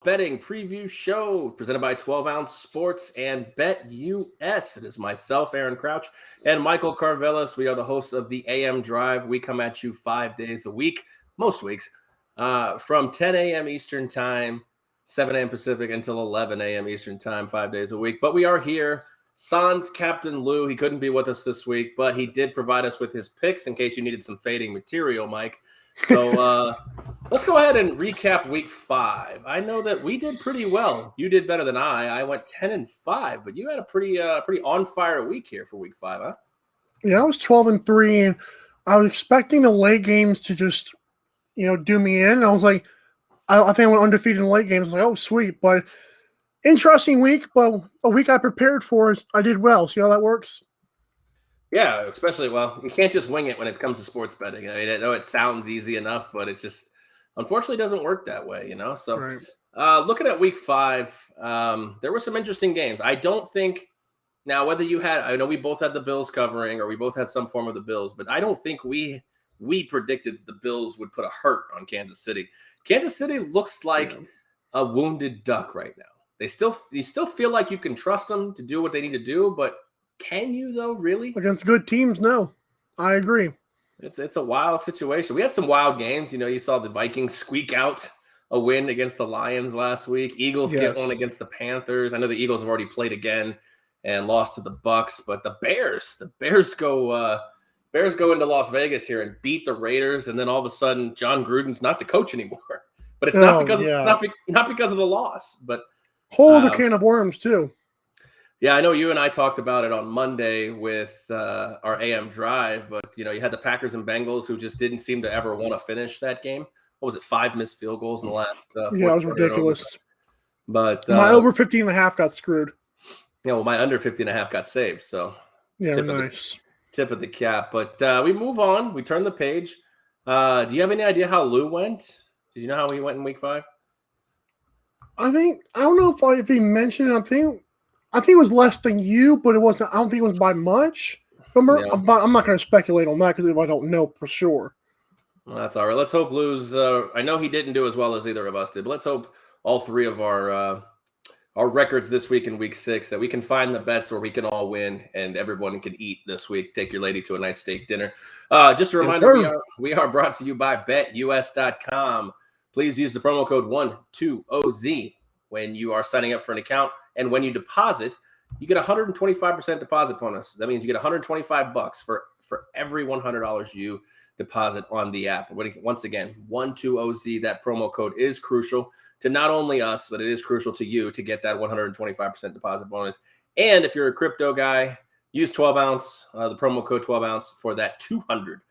Betting preview show presented by 12 Ounce Sports and Bet US. It is myself, Aaron Crouch, and Michael Carvelis. We are the hosts of the AM Drive. We come at you 5 days a week, most weeks, from 10 a.m. Eastern Time, 7 a.m. Pacific until 11 a.m. Eastern Time, 5 days a week. But we are here. Sans Captain Lou, he couldn't be with us this week, but he did provide us with his picks in case you needed some fading material, Mike. So let's go ahead and recap week 5. I know that we did pretty well. You did better than I. I went 10-5, but you had a pretty on fire week here for week 5, huh? Yeah, I was 12-3, and I was expecting the late games to just, do me in. I was like, I think I went undefeated in the late games. I was like, oh, sweet. But interesting week, but a week I prepared for, I did well. See how that works? Yeah, especially, well, you can't just wing it when it comes to sports betting. I mean, I know it sounds easy enough, but it just unfortunately doesn't work that way, So right. Looking at week 5, there were some interesting games. I don't think now whether you had, I know we both had the Bills covering or we both had some form of the Bills, but I don't think we predicted that the Bills would put a hurt on Kansas City. Kansas City looks like a wounded duck right now. You still feel like you can trust them to do what they need to do, but can you though, really? Against good teams, no. I agree. It's a wild situation. We had some wild games. You saw the Vikings squeak out a win against the Lions last week. Eagles get one against the Panthers. I know the Eagles have already played again and lost to the Bucks, but the Bears go into Las Vegas here and beat the Raiders, and then all of a sudden John Gruden's not the coach anymore. But it's not because of the loss. But whole other can of worms too. Yeah, I know you and I talked about it on Monday with our AM Drive, but, you had the Packers and Bengals who just didn't seem to ever want to finish that game. What was it, 5 missed field goals in the last it was ridiculous. But my over 15.5 got screwed. My under 15.5 got saved, so tip of the cap. But we move on. We turn the page. Do you have any idea how Lou went? Did you know how he went in week 5? I don't know if he mentioned it. I think it was less than you, but it wasn't. I don't think it was by much. I'm not going to speculate on that because I don't know for sure. Well, that's all right. Let's hope Lou's. I know he didn't do as well as either of us did, but let's hope all three of our records this week in week 6 that we can find the bets where we can all win and everyone can eat this week. Take your lady to a nice steak dinner. Just a reminder, we are brought to you by BetUS.com. Please use the promo code 120Z when you are signing up for an account. And when you deposit, you get a 125% deposit bonus. That means you get $125 for every $100 you deposit on the app. Once again, 120Z, that promo code is crucial to not only us, but it is crucial to you to get that 125% deposit bonus. And if you're a crypto guy, use 12 ounce, the promo code 12 ounce for that 200%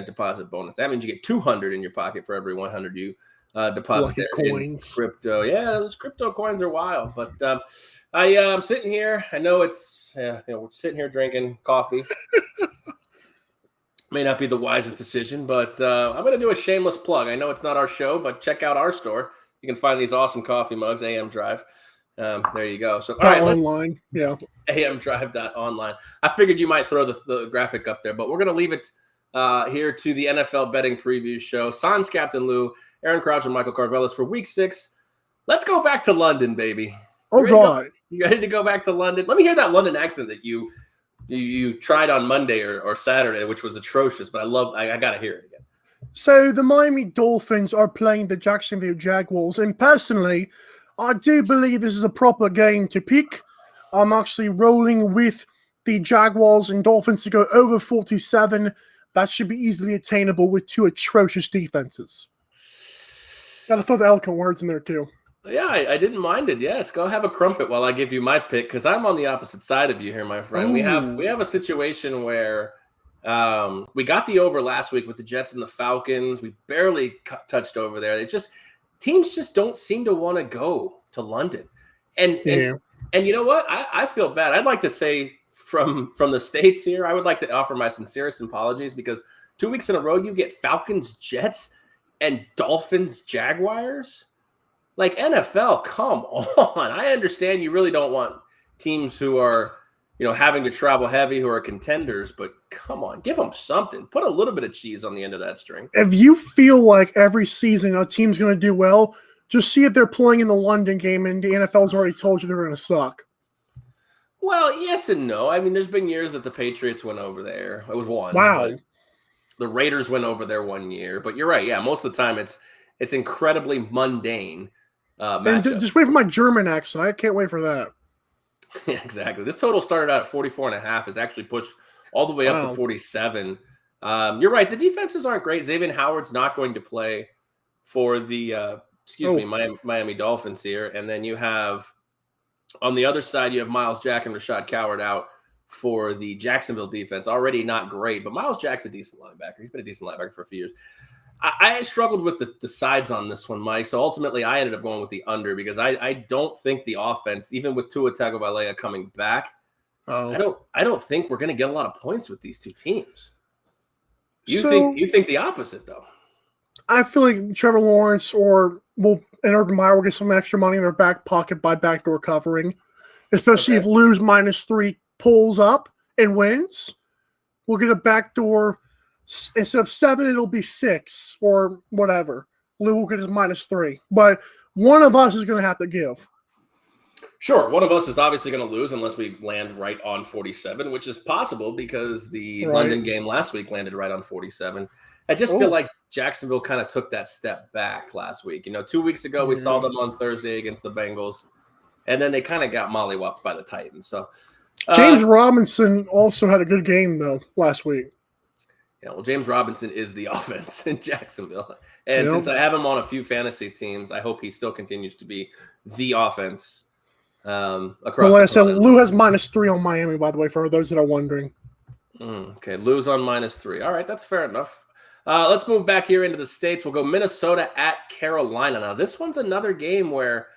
deposit bonus. That means you get 200 in your pocket for every 100 you deposit there coins. In crypto. Yeah, those crypto coins are wild. But I'm sitting here. I know it's we're sitting here drinking coffee. May not be the wisest decision, but I'm going to do a shameless plug. I know it's not our show, but check out our store. You can find these awesome coffee mugs, AM Drive. There you go. So all right, online, amdrive.online. I figured you might throw the graphic up there, but we're going to leave it here to the NFL betting preview show. Sans Captain Lou, Aaron Crouch, and Michael Carvelis for week 6. Let's go back to London, baby. Oh, God. You ready to go back to London? Let me hear that London accent that you tried on Monday or Saturday, which was atrocious, but I got to hear it again. So the Miami Dolphins are playing the Jacksonville Jaguars, and personally, I do believe this is a proper game to pick. I'm actually rolling with the Jaguars and Dolphins to go over 47. That should be easily attainable with 2 atrocious defenses. Got to throw the eloquent words in there, too. Yeah, I didn't mind it. Yes, go have a crumpet while I give you my pick, because I'm on the opposite side of you here, my friend. Ooh. We have a situation where we got the over last week with the Jets and the Falcons. We barely touched over there. Teams just don't seem to want to go to London. And you know what? I feel bad. I'd like to say from the States here, I would like to offer my sincerest apologies, because 2 weeks in a row you get Falcons, Jets, and Dolphins, Jaguars. Like, NFL, come on. I understand you really don't want teams who are, having to travel heavy, who are contenders, but come on, give them something. Put a little bit of cheese on the end of that string. If you feel like every season a team's going to do well, Just see if they're playing in the London game, and the NFL's already told you they're going to suck. Well, yes and no. I mean, there's been years that the Patriots went over there. It was one. Wow. But the Raiders went over there one year. But you're right. Yeah, most of the time it's incredibly mundane And matchup. just wait for my German accent. I can't wait for that. Yeah, exactly. This total started out at 44.5. Is actually pushed all the way up to 47. You're right. The defenses aren't great. Xavier Howard's not going to play for the Miami Dolphins here. And then you have on the other side, you have Myles Jack and Rashad Coward out for the Jacksonville defense. Already not great, but Myles Jack's a decent linebacker. He's been a decent linebacker for a few years. I struggled with the sides on this one, Mike. So ultimately, I ended up going with the under because I don't think the offense, even with Tua Tagovailoa coming back, I don't think we're going to get a lot of points with these two teams. You think the opposite though? I feel like Trevor Lawrence and Urban Meyer will get some extra money in their back pocket by backdoor covering, especially if Lou's -3 pulls up and wins. We'll get a backdoor. Instead of 7, it'll be 6 or whatever. Lou will get his -3. But one of us is going to have to give. Sure. One of us is obviously going to lose unless we land right on 47, which is possible because the London game last week landed right on 47. I just feel like Jacksonville kind of took that step back last week. 2 weeks ago, we saw them on Thursday against the Bengals, and then they kind of got mollywopped by the Titans. So James Robinson also had a good game, though, last week. Yeah, well, James Robinson is the offense in Jacksonville. And since I have him on a few fantasy teams, I hope he still continues to be the offense across like I said, Lou has -3 on Miami, by the way, for those that are wondering. Okay, Lou's on -3. All right, that's fair enough. Let's move back here into the States. We'll go Minnesota at Carolina. Now, this one's another game where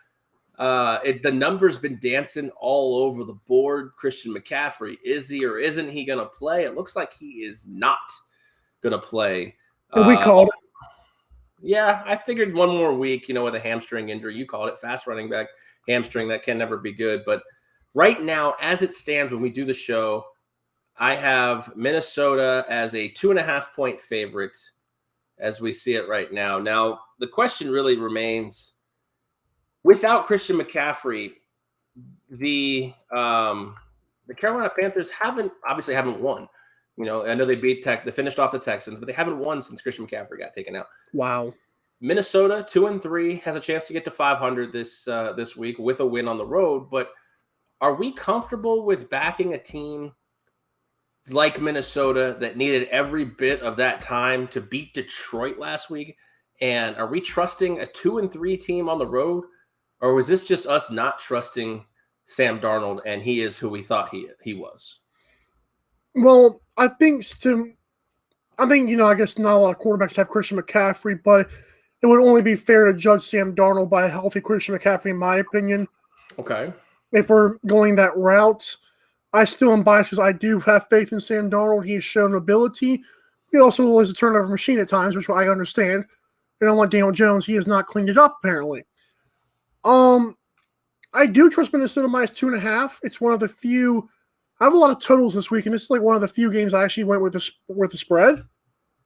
the number's been dancing all over the board. Christian McCaffrey, is he or isn't he going to play? It looks like he is not going to play. We called it. Yeah, I figured one more week, with a hamstring injury. You called it fast running back hamstring. That can never be good. But right now, as it stands when we do the show, I have Minnesota as a 2.5-point favorite as we see it right now. Now, the question really remains, without Christian McCaffrey, the Carolina Panthers haven't won. I know they they finished off the Texans, but they haven't won since Christian McCaffrey got taken out. Wow. Minnesota 2-3 has a chance to get to 500 this week with a win on the road. But are we comfortable with backing a team like Minnesota that needed every bit of that time to beat Detroit last week? And are we trusting a 2-3 team on the road? Or was this just us not trusting Sam Darnold and he is who we thought he was? Well, I think, I guess not a lot of quarterbacks have Christian McCaffrey, but it would only be fair to judge Sam Darnold by a healthy Christian McCaffrey, in my opinion. Okay. If we're going that route, I still am biased because I do have faith in Sam Darnold. He has shown ability. He also is a turnover machine at times, which I understand. And unlike Daniel Jones, he has not cleaned it up, apparently. I do trust Minnesota -2.5. It's one of the few. I have a lot of totals this week, and this is like one of the few games I actually went with the spread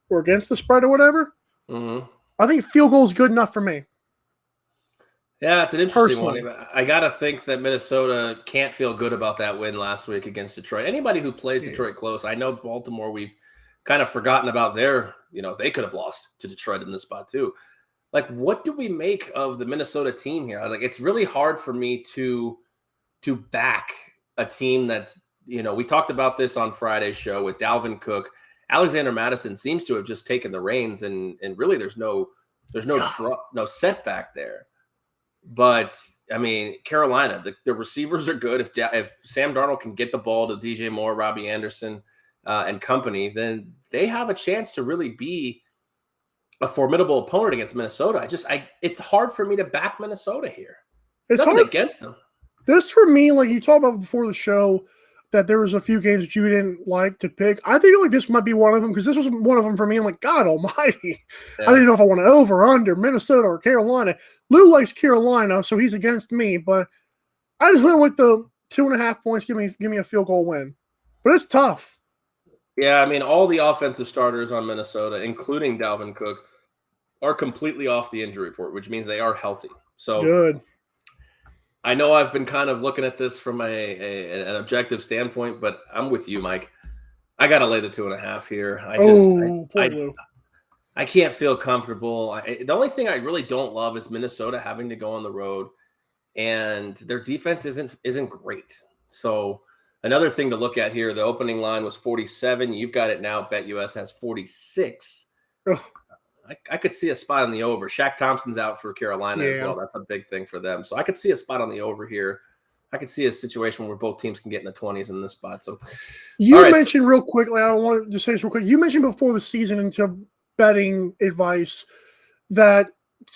or against the spread or whatever. Mm-hmm. I think field goal is good enough for me. Yeah, it's an interesting one. I got to think that Minnesota can't feel good about that win last week against Detroit. Anybody who plays Detroit close, I know Baltimore, we've kind of forgotten about they could have lost to Detroit in this spot too. Like, what do we make of the Minnesota team here? Like, it's really hard for me to back a team that's, we talked about this on Friday's show with Dalvin Cook. Alexander Mattison seems to have just taken the reins, and really there's no setback there. But I mean, Carolina, the receivers are good. If Sam Darnold can get the ball to DJ Moore, Robbie Anderson, and company, then they have a chance to really be a formidable opponent against Minnesota. It's hard for me to back Minnesota here. It's nothing hard against them. This for me, like you talked about before the show, that there was a few games that you didn't like to pick. I think like this might be one of them because this was one of them for me. I'm like, God Almighty, I didn't know if I want to over under Minnesota or Carolina. Lou likes Carolina, so he's against me. But I just went with the 2.5 points. Give me a field goal win. But it's tough. Yeah, I mean, all the offensive starters on Minnesota, including Dalvin Cook, are completely off the injury report, which means they are healthy. So Good. I know I've been kind of looking at this from an objective standpoint, but I'm with you, Mike. I got to lay the 2.5 here. Poor Lou. I can't feel comfortable. The only thing I really don't love is Minnesota having to go on the road, and their defense isn't great. So another thing to look at here, the opening line was 47. You've got it now. BetUS has 46. Ugh. I could see a spot on the over. Shaq Thompson's out for Carolina as well. That's a big thing for them. So I could see a spot on the over here. I could see a situation where both teams can get in the 20s in this spot. So you mentioned real quickly, I don't want to say this real quick. You mentioned before the season into betting advice that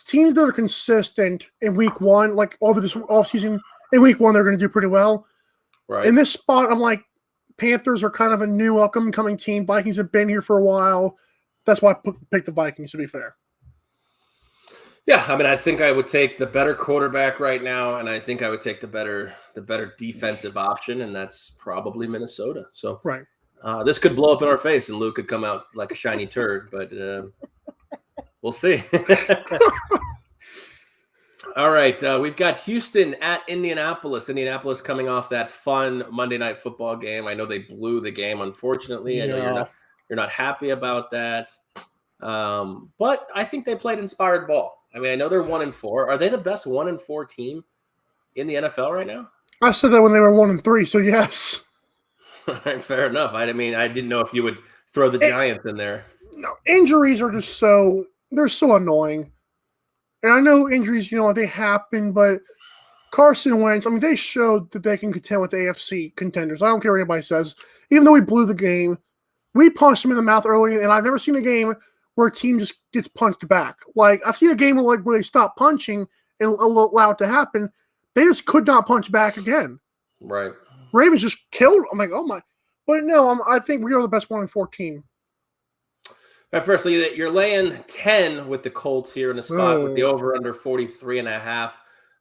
teams that are consistent in week one, like over this offseason, in week one, they're going to do pretty well. Right. In this spot, I'm like, Panthers are kind of a new upcoming team. Vikings have been here for a while. That's why I picked the Vikings, to be fair. Yeah, I mean, I think I would take the better quarterback right now, and I think I would take the better defensive option, and that's probably Minnesota. So right. This could blow up in our face, and Luke could come out like a shiny turd, but we'll see. All right, we've got Houston at Indianapolis. Indianapolis coming off that fun Monday Night Football game. I know they blew the game, unfortunately. I know you're not happy about that, but I think they played inspired ball. I mean, I know they're 1-4. Are they the best 1-4 team in the NFL right now? I said that when they were 1-3, so yes. All right, fair enough. I mean, I didn't know if you would throw the Giants in there. No, injuries are just they're so annoying. And I know injuries, they happen, but Carson Wentz, I mean, they showed that they can contend with AFC contenders. I don't care what anybody says. Even though we blew the game, we punched him in the mouth early, and I've never seen a game where a team just gets punched back. Like, I've seen a game where they stop punching and allow it to happen. They just could not punch back again. Right. Ravens just killed. I'm like, oh my. But no, I think we are the best 1-4 team. But firstly, you're laying 10 with the Colts here in the spot with the over-under 43.5.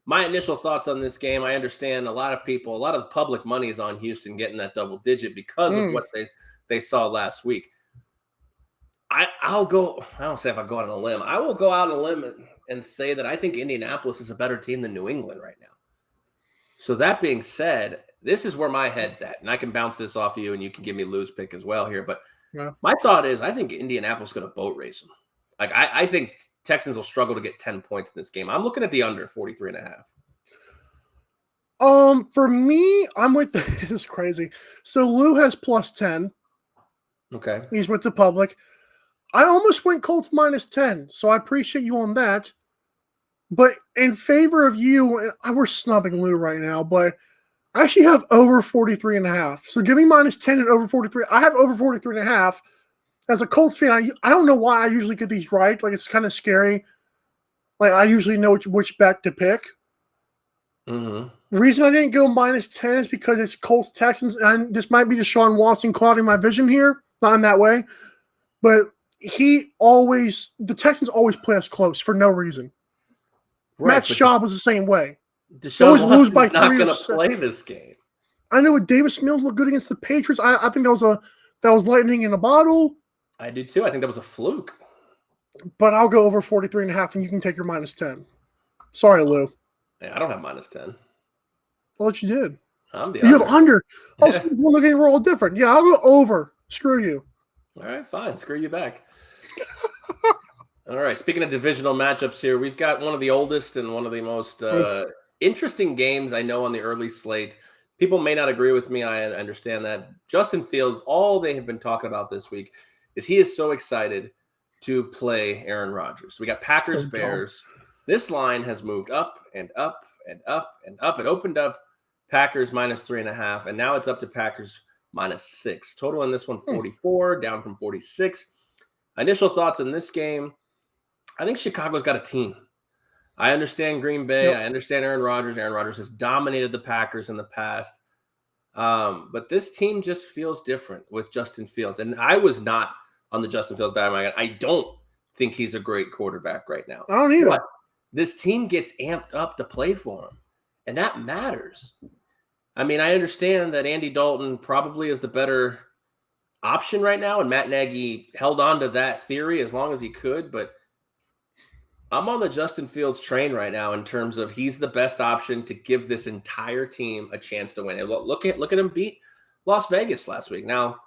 My initial thoughts on this game, I understand a lot of the public money is on Houston getting that double digit because of what they saw last week. I'll go, I don't say if I go out on a limb. I will go out on a limb and say that I think Indianapolis is a better team than New England right now. So that being said, this is where my head's at, and I can bounce this off of you, and you can give me Lou's pick as well here. But my thought is I think Indianapolis is going to boat race them. Like, I think Texans will struggle to get 10 points in this game. I'm looking at the under 43.5. For me, I'm with this is crazy. So Lou has +10. Okay. He's with the public. I almost went Colts -10, so I appreciate you on that. But in favor of you, we're snubbing Lou right now, but I actually have over 43.5. So give me -10 and over 43. I have over 43.5. As a Colts fan, I don't know why I usually get these right. Like, it's kind of scary. Like, I usually know which bet to pick. Mm-hmm. The reason I didn't go -10 is because it's Colts Texans, and this might be Deshaun Watson clouding my vision here. Not in that way, but the Texans always play us close for no reason. Right, Matt Schaub was the same way. Deshaun Watson's not going to play this game. I know what Davis Mills looked good against the Patriots. I think that was lightning in a bottle. I do too. I think that was a fluke. But I'll go over 43.5, and you can take your -10. Sorry, Lou. Yeah, I don't have -10. I thought you did. You have under. Oh, so we're all different. Yeah, I'll go over. Screw you. All right, fine. Screw you back. All right. Speaking of divisional matchups here, we've got one of the oldest and one of the most interesting games I know on the early slate. People may not agree with me. I understand that. Justin Fields, all they have been talking about this week is he is so excited to play Aaron Rodgers. We got Packers, Bears. This line has moved up and up and up and up. It opened up Packers -3.5, and now it's up to Packers -6. Total in this one, 44, down from 46. Initial thoughts in this game. I think Chicago's got a team. I understand Green Bay. Yep. I understand Aaron Rodgers. Aaron Rodgers has dominated the Packers in the past. But this team just feels different with Justin Fields. And I was not on the Justin Fields bandwagon. I don't think he's a great quarterback right now. I don't either. But this team gets amped up to play for him. And that matters. I mean, I understand that Andy Dalton probably is the better option right now. And Matt Nagy held on to that theory as long as he could. But I'm on the Justin Fields train right now in terms of he's the best option to give this entire team a chance to win. And look at him beat Las Vegas last week. Now,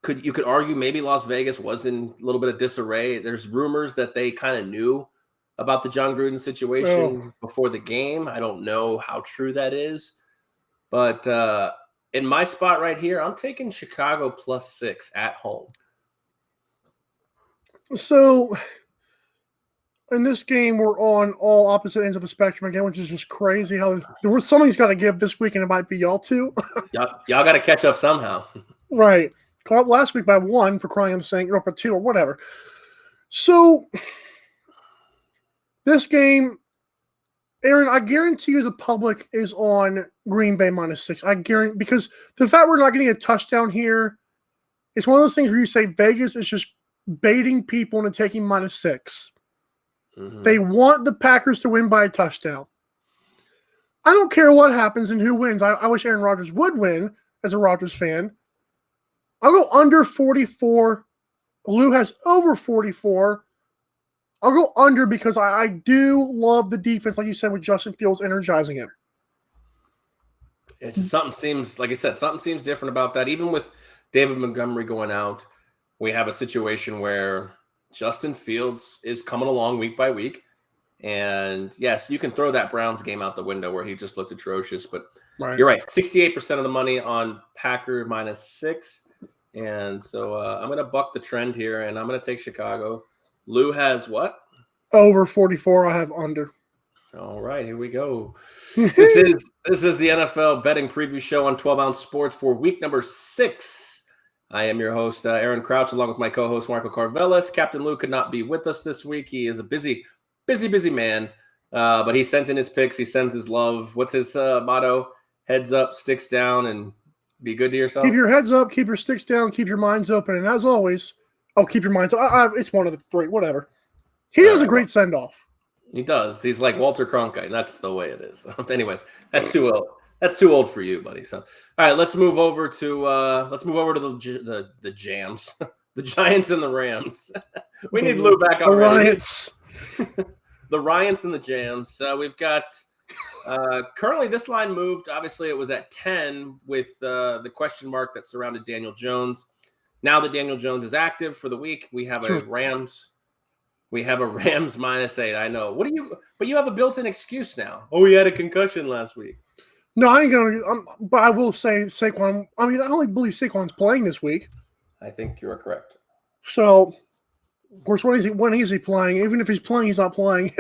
you could argue maybe Las Vegas was in a little bit of disarray. There's rumors that they kind of knew about the John Gruden situation before the game. I don't know how true that is. But in my spot right here, I'm taking Chicago +6 at home. So in this game, we're on all opposite ends of the spectrum again, which is just crazy. How somebody's got to give this week, and it might be y'all too. y'all got to catch up somehow. Right. Caught up last week by 1 for crying on the saying, you're up at 2 or whatever. So this game, Aaron, I guarantee you the public is on Green Bay -6. I guarantee, because the fact we're not getting a touchdown here, it's one of those things where you say Vegas is just baiting people into taking -6. Mm-hmm. They want the Packers to win by a touchdown. I don't care what happens and who wins. I wish Aaron Rodgers would win as a Rodgers fan. I'll go under 44. Lou has over 44. I'll go under because I do love the defense, like you said, with Justin Fields energizing him. It's just something seems, like I said, something seems different about that. Even with David Montgomery going out, we have a situation where Justin Fields is coming along week by week. And yes, you can throw that Browns game out the window where he just looked atrocious, but You're right. 68% of the money on Packer -6. And so I'm going to buck the trend here, and I'm going to take Chicago. Lou has what? Over 44. I have under. All right, here we go. This is the NFL betting preview show on 12 Ounce Sports for week number 6. I am your host, Aaron Crouch, along with my co-host, Marco Carvelis. Captain Lou could not be with us this week. He is a busy man, but he sent in his picks. He sends his love. What's his motto? Heads up, sticks down, and be good to yourself. Keep your heads up, keep your sticks down, keep your minds open. And as always, keep your minds up. It's one of the 3, whatever. He does a great send-off. He does. He's like Walter Cronkite, and that's the way it is. Anyways, that's too old. That's too old for you, buddy. So, all right, let's move over to the jams, the Giants and the Rams. We need Lou back on. The Ryans. The Ryans and the Jams. We've got currently this line moved. Obviously, it was at 10 with the question mark that surrounded Daniel Jones. Now that Daniel Jones is active for the week, we have a Rams. We have a Rams -8. I know. But you have a built-in excuse now. Oh, he had a concussion last week. No, I ain't gonna. But I will say Saquon. I mean, I only believe Saquon's playing this week. I think you're correct. So, of course, when is he playing? Even if he's playing, he's not playing.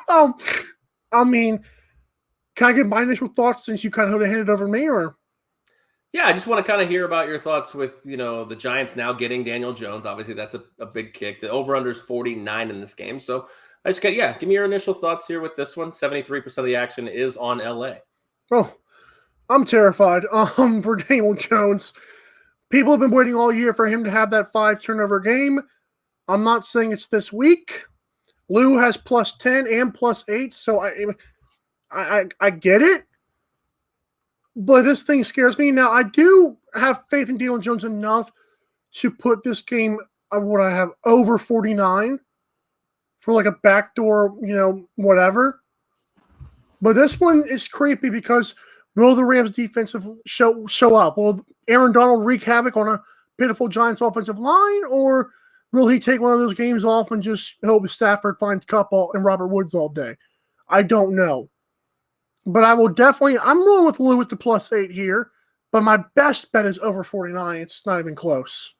I mean, can I get my initial thoughts since you kind of handed over to me, or? Yeah, I just want to kind of hear about your thoughts with, the Giants now getting Daniel Jones. Obviously, that's a big kick. The over-under is 49 in this game. So, give me your initial thoughts here with this one. 73% of the action is on LA. Oh, I'm terrified for Daniel Jones. People have been waiting all year for him to have that 5-turnover game. I'm not saying it's this week. Lou has +10 and +8, so I get it. But this thing scares me. Now, I do have faith in Daniel Jones enough to put this game, what I have, over 49 for like a backdoor, whatever. But this one is creepy because will the Rams defense show up? Will Aaron Donald wreak havoc on a pitiful Giants offensive line, or will he take one of those games off and just hope Stafford finds Kupp and Robert Woods all day? I don't know. But I will definitely, I'm rolling with Lou with the +8 here, but my best bet is over 49. It's not even close.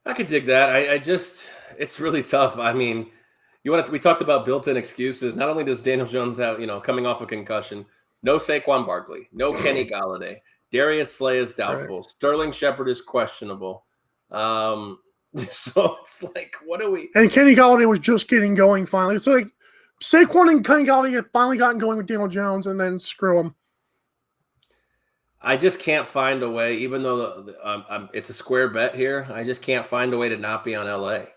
I could dig that. It's really tough. I mean, we talked about built-in excuses. Not only does Daniel Jones out, coming off a concussion, no Saquon Barkley, no Kenny Galladay, Darius Slay is doubtful, right. Sterling Shepard is questionable. So it's like, what do we? And Kenny Galladay was just getting going finally. It's like Saquon and Kenny Galladay have finally gotten going with Daniel Jones, and then screw him. I just can't find a way, even though it's a square bet here. I just can't find a way to not be on LA.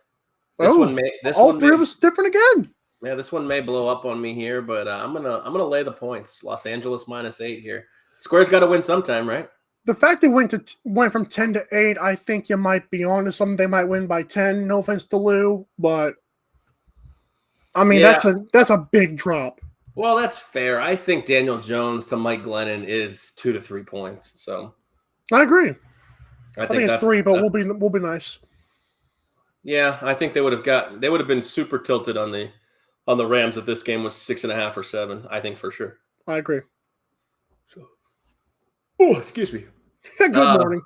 All three of us different again. Yeah, this one may blow up on me here, but I'm gonna lay the points. Los Angeles -8 here. Square's got to win sometime, right? The fact they went from 10 to 8, I think you might be on to something. They might win by 10. No offense to Lou, but I mean, Yeah. that's a big drop. Well, that's fair. I think Daniel Jones to Mike Glennon is 2 to 3 points. So I agree. I think think it's 3, but we'll be nice. Yeah, I think they would have been super tilted on the Rams if this game was 6.5 or 7. I think for sure. I agree. So, oh, excuse me. Good morning.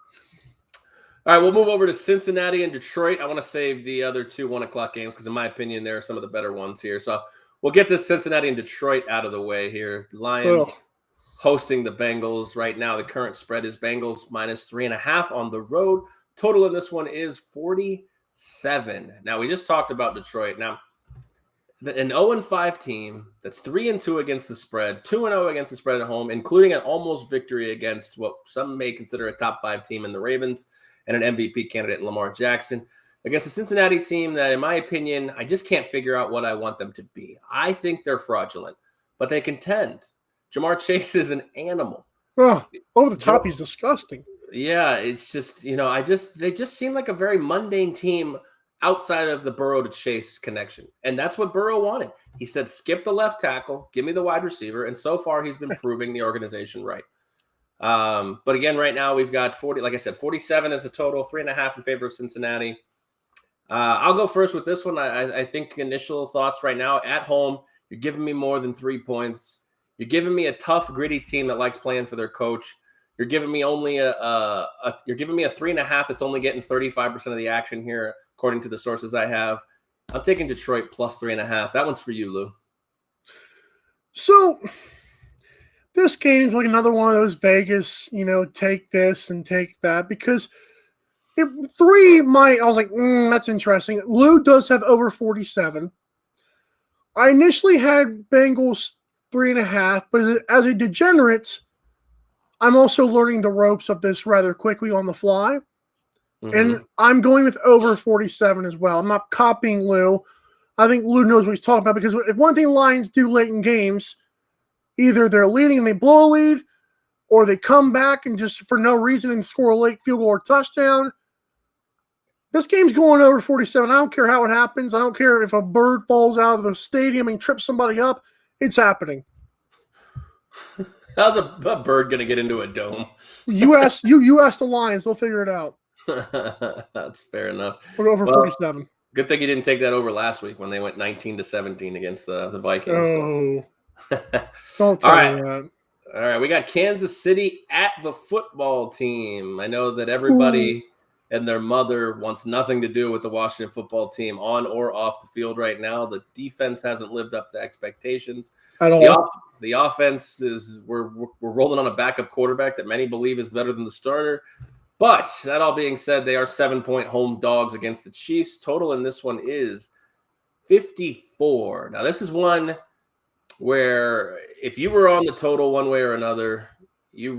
All right, we'll move over to Cincinnati and Detroit. I want to save the other two 1 o'clock games because, in my opinion, they're some of the better ones here. So we'll get this Cincinnati and Detroit out of the way here. Lions hosting the Bengals right now. The current spread is Bengals -3.5 on the road. Total in this one is 47. Now, we just talked about Detroit. Now, an 0-5 team that's 3-2 against the spread, 2-0 against the spread at home, including an almost victory against what some may consider a top 5 team in the Ravens and an MVP candidate in Lamar Jackson, against a Cincinnati team that, in my opinion, I just can't figure out what I want them to be. I think they're fraudulent, but they contend. Jamar Chase is an animal. Oh, over the top, he's disgusting. Yeah, it's just, they just seem like a very mundane team outside of the Burrow to Chase connection. And that's what Burrow wanted. He said, skip the left tackle, give me the wide receiver. And so far, he's been proving the organization right. But again, right now, we've got 47 as a total, 3.5 in favor of Cincinnati. I'll go first with this one. I think initial thoughts right now, at home, you're giving me more than 3 points. You're giving me a tough, gritty team that likes playing for their coach. You're giving me only a 3.5 that's only getting 35% of the action here, according to the sources I have. I'm taking Detroit +3.5. That one's for you, Lou. So this game is like another one of those Vegas, take this and take that, because 3 I was like, that's interesting. Lou does have over 47. I initially had Bengals 3.5, but as a degenerate, I'm also learning the ropes of this rather quickly on the fly. Mm-hmm. And I'm going with over 47 as well. I'm not copying Lou. I think Lou knows what he's talking about, because if one thing Lions do late in games, either they're leading and they blow a lead, or they come back and just for no reason and score a late field goal or touchdown. This game's going over 47. I don't care how it happens. I don't care if a bird falls out of the stadium and trips somebody up. It's happening. How's a bird going to get into a dome? You ask the Lions. They'll figure it out. That's fair enough. We're over 47. Good thing you didn't take that over last week when they went 19-17 against the Vikings. Oh. Don't tell me that. All right, we got Kansas City at the football team. I know that everybody and their mother wants nothing to do with the Washington football team on or off the field right now. The defense hasn't lived up to expectations at all. The offense is we're rolling on a backup quarterback that many believe is better than the starter. But that all being said, they are 7-point home dogs against the Chiefs. Total in this one is 54. Now, this is one where if you were on the total one way or another, it's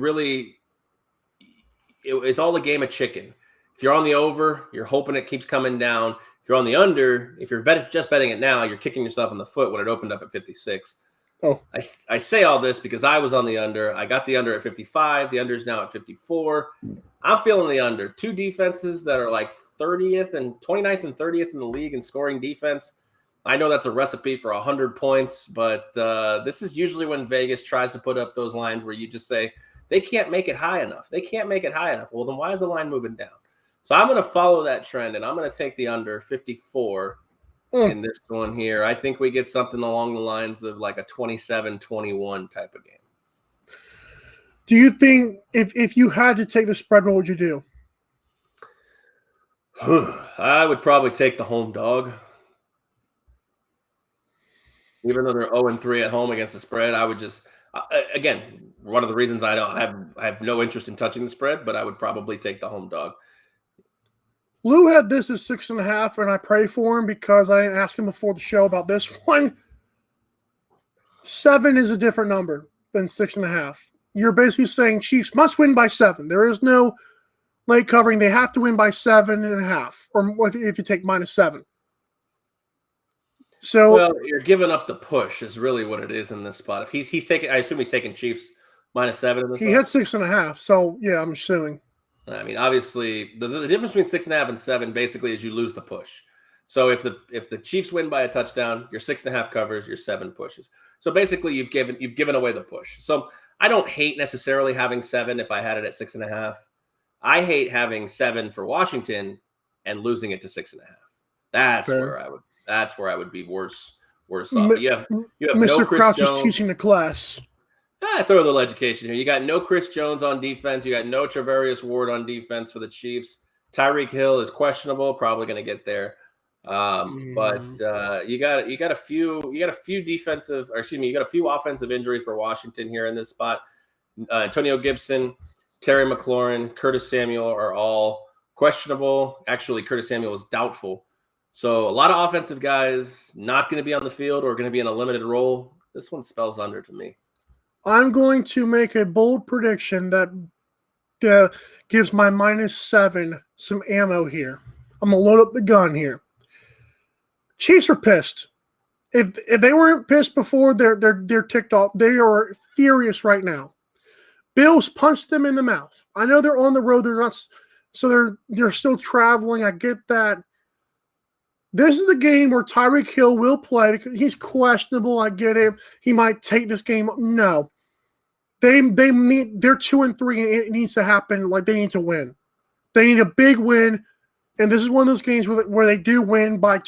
all a game of chicken. If you're on the over, you're hoping it keeps coming down. If you're on the under, if you're just betting it now, you're kicking yourself in the foot when it opened up at 56. Oh, I say all this because I was on the under. I got the under at 55. The under is now at 54. I'm feeling the under. 2 defenses that are like 30th and 29th and 30th in the league in scoring defense. I know that's a recipe for 100 points, but this is usually when Vegas tries to put up those lines where you just say, they can't make it high enough. They can't make it high enough. Well, then why is the line moving down? So I'm going to follow that trend, and I'm going to take the under 54 in this one here. I think we get something along the lines of like a 27-21 type of game. Do you think if you had to take the spread, what would you do? I would probably take the home dog. Even though they're 0-3 at home against the spread, I would just again, one of the reasons I have no interest in touching the spread, but I would probably take the home dog. Lou had this as 6.5, and I pray for him because I didn't ask him before the show about this one. 7 is a different number than 6.5. You're basically saying Chiefs must win by 7. There is no late covering. They have to win by 7.5, or if you take -7. So, well, you're giving up the push is really what it is in this spot. If he's taking, I assume he's taking Chiefs -7 in this. He had 6.5. So yeah, I'm assuming. I mean, obviously, the difference between 6.5 and 7 basically is you lose the push. So if the Chiefs win by a touchdown, your 6.5 covers, your 7 pushes. So basically, you've given away the push. So I don't hate necessarily having 7 if I had it at 6.5. I hate having 7 for Washington and losing it to 6.5. That's Fair. where I would be worse off. M- You have Mr. no Chris Crouch Jones. is teaching the class. Throw a little education here. You got no Chris Jones on defense. You got no Travarius Ward on defense for the Chiefs. Tyreek Hill is questionable, probably going to get there. But you got a few offensive injuries for Washington here in this spot. Antonio Gibson, Terry McLaurin, Curtis Samuel are all questionable. Actually, Curtis Samuel is doubtful. So a lot of offensive guys not going to be on the field or going to be in a limited role. This one spells under to me. I'm going to make a bold prediction that gives my -7 some ammo here. I'm going to load up the gun here. Chiefs are pissed. If they weren't pissed before, they're ticked off. They are furious right now. Bills punched them in the mouth. I know they're on the road. They're not, so they're still traveling. I get that. This is the game where Tyreek Hill will play because he's questionable. I get it. He might take this game. No, they're 2-3, and it needs to happen. Like, they need to win. They need a big win, and this is one of those games where they do win by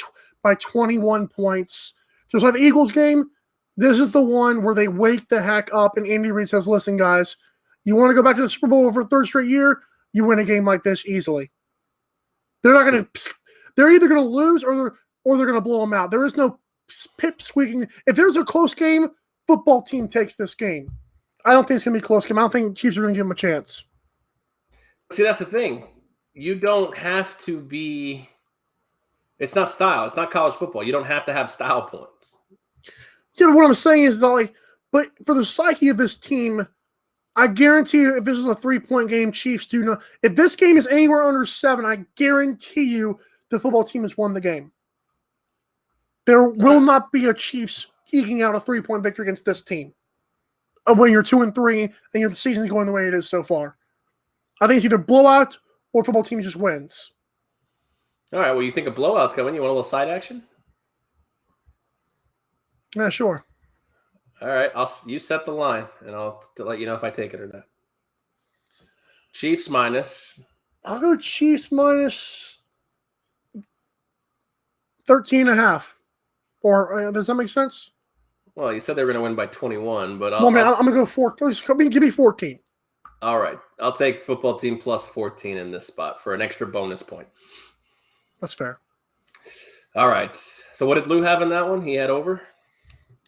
21 points. Just like the Eagles game, this is the one where they wake the heck up, and Andy Reid says, "Listen, guys, you want to go back to the Super Bowl for a third straight year? You win a game like this easily." They're not going to. They're either going to lose or they're going to blow them out. There is no pip squeaking. If there's a close game, football team takes this game. I don't think it's going to be a close game. I don't think Chiefs are going to give them a chance. See, that's the thing. You don't have to be. It's not style. It's not college football. You don't have to have style points. You know what I'm saying is that, but for the psyche of this team, I guarantee you, if this is a 3-point game, Chiefs do not. If this game is anywhere under 7, I guarantee you the football team has won the game. There will not be a Chiefs eking out a 3-point victory against this team when you're 2-3 and the season's going the way it is so far. I think it's either blowout or football team just wins. All right. Well, you think a blowout's coming? You want a little side action? Yeah, sure. All right. You set the line, and I'll let you know if I take it or not. Chiefs minus. I'll go Chiefs minus 13.5. Or does that make sense? Well, you said they were going to win by 21, but I'm going to go 14. Give me 14. All right. I'll take football team plus 14 in this spot for an extra bonus point. That's fair. All right. So what did Lou have in that one? He had over?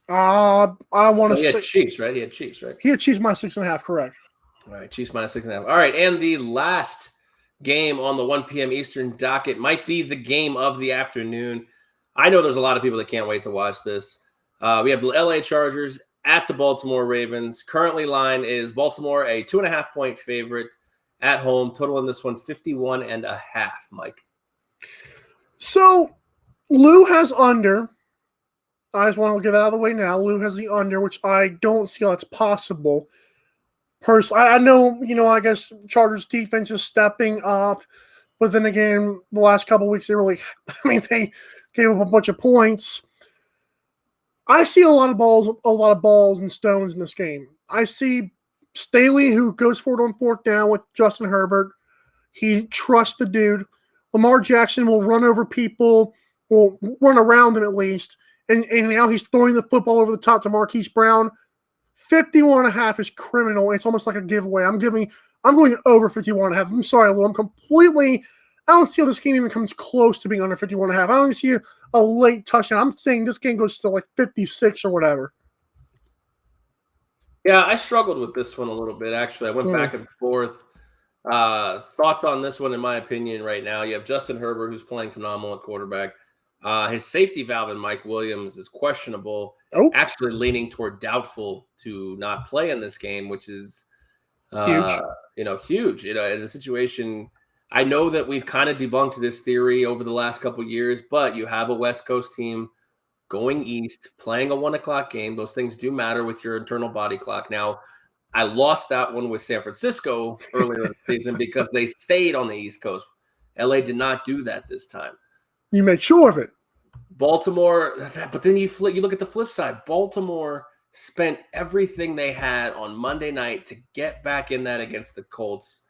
I want to say. He had Chiefs, right? He had Chiefs minus 6.5, correct. All right. Chiefs minus 6.5. All right. And the last game on the 1 p.m. Eastern docket might be the game of the afternoon. I know there's a lot of people that can't wait to watch this. We have the LA Chargers at the Baltimore Ravens. Currently, line is Baltimore a 2.5-point favorite at home. Total in this one 51.5. Mike. So Lou has under. I just want to get that out of the way now. Lou has the under, which I don't see how that's possible. Personally, I know, I guess Chargers defense is stepping up, but then again, the last couple of weeks they they gave up a bunch of points. I see a lot of balls and stones in this game. I see Staley, who goes for it on 4th down with Justin Herbert. He trusts the dude. Lamar Jackson will run over people, will run around them at least. And now he's throwing the football over the top to Marquise Brown. 51.5 is criminal. It's almost like a giveaway. I'm going over 51.5. I'm sorry, Lou. I don't see how this game even comes close to being under 51.5. I don't even see a late touchdown. I'm saying this game goes to like 56 or whatever. Yeah, I struggled with this one a little bit, actually. I went back and forth. Thoughts on this one, in my opinion, right now. You have Justin Herbert, who's playing phenomenal at quarterback. His safety valve in Mike Williams is questionable, actually leaning toward doubtful to not play in this game, which is huge. Huge. In the situation, I know that we've kind of debunked this theory over the last couple of years, but you have a West Coast team going east, playing a 1 o'clock game. Those things do matter with your internal body clock. Now, I lost that one with San Francisco earlier in the season because they stayed on the East Coast. LA did not do that this time. You made sure of it. Baltimore, but then you look at the flip side. Baltimore spent everything they had on Monday night to get back in that against the Colts.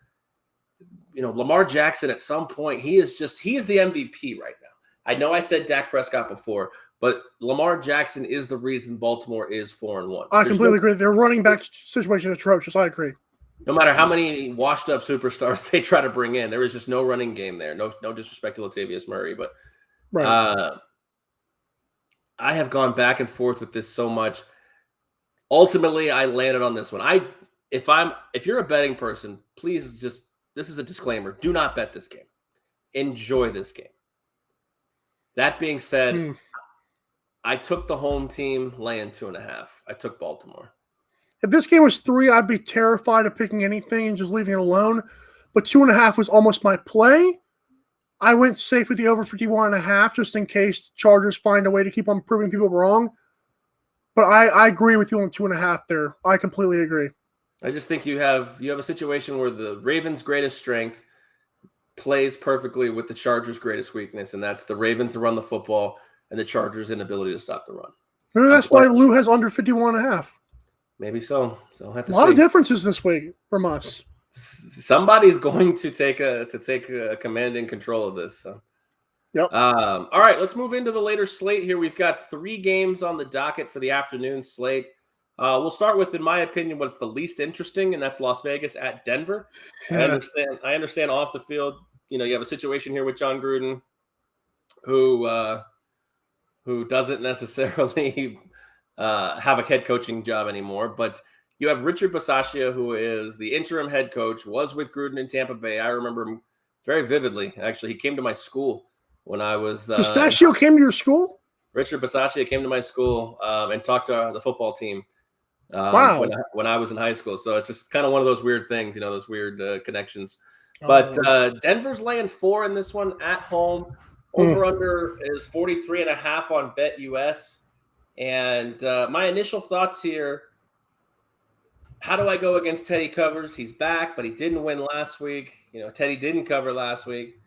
Lamar Jackson at some point, he is the MVP right now. I know I said Dak Prescott before, but Lamar Jackson is the reason Baltimore is 4-1. I completely agree. Their running back situation is atrocious. I agree. No matter how many washed-up superstars they try to bring in, there is just no running game there. No disrespect to Latavius Murray, but right. I have gone back and forth with this so much. Ultimately, I landed on this one. If you're a betting person, please this is a disclaimer. Do not bet this game. Enjoy this game. That being said, I took the home team laying 2.5. I took Baltimore. If this game was 3, I'd be terrified of picking anything and just leaving it alone. But 2.5 was almost my play. I went safe with the over 51.5 just in case Chargers find a way to keep on proving people wrong. But I agree with you on 2.5 there. I completely agree. I just think you have a situation where the Ravens' greatest strength plays perfectly with the Chargers' greatest weakness, and that's the Ravens to run the football and the Chargers' inability to stop the run. Maybe that's why Lou has under 51.5. Maybe so. So I'll have to see. A lot of differences this week from us. Somebody's going to take a command and control of this. So. Yep. All right, let's move into the later slate here. We've got 3 games on the docket for the afternoon slate. We'll start with, in my opinion, what's the least interesting, and that's Las Vegas at Denver. Yeah. I understand off the field, you have a situation here with John Gruden, who doesn't necessarily have a head coaching job anymore, but you have Richard Bisaccia, who is the interim head coach, was with Gruden in Tampa Bay. I remember him very vividly. Actually, he came to my school when I was. Pistachio came to your school? Richard Bisaccia came to my school and talked to the football team. Wow. When I was in high school. So it's just kind of one of those weird things, those weird connections. But Denver's laying 4 in this one at home. Over-under is 43.5 on BetUS. And my initial thoughts here, how do I go against Teddy Covers? He's back, but he didn't win last week. Teddy didn't cover last week.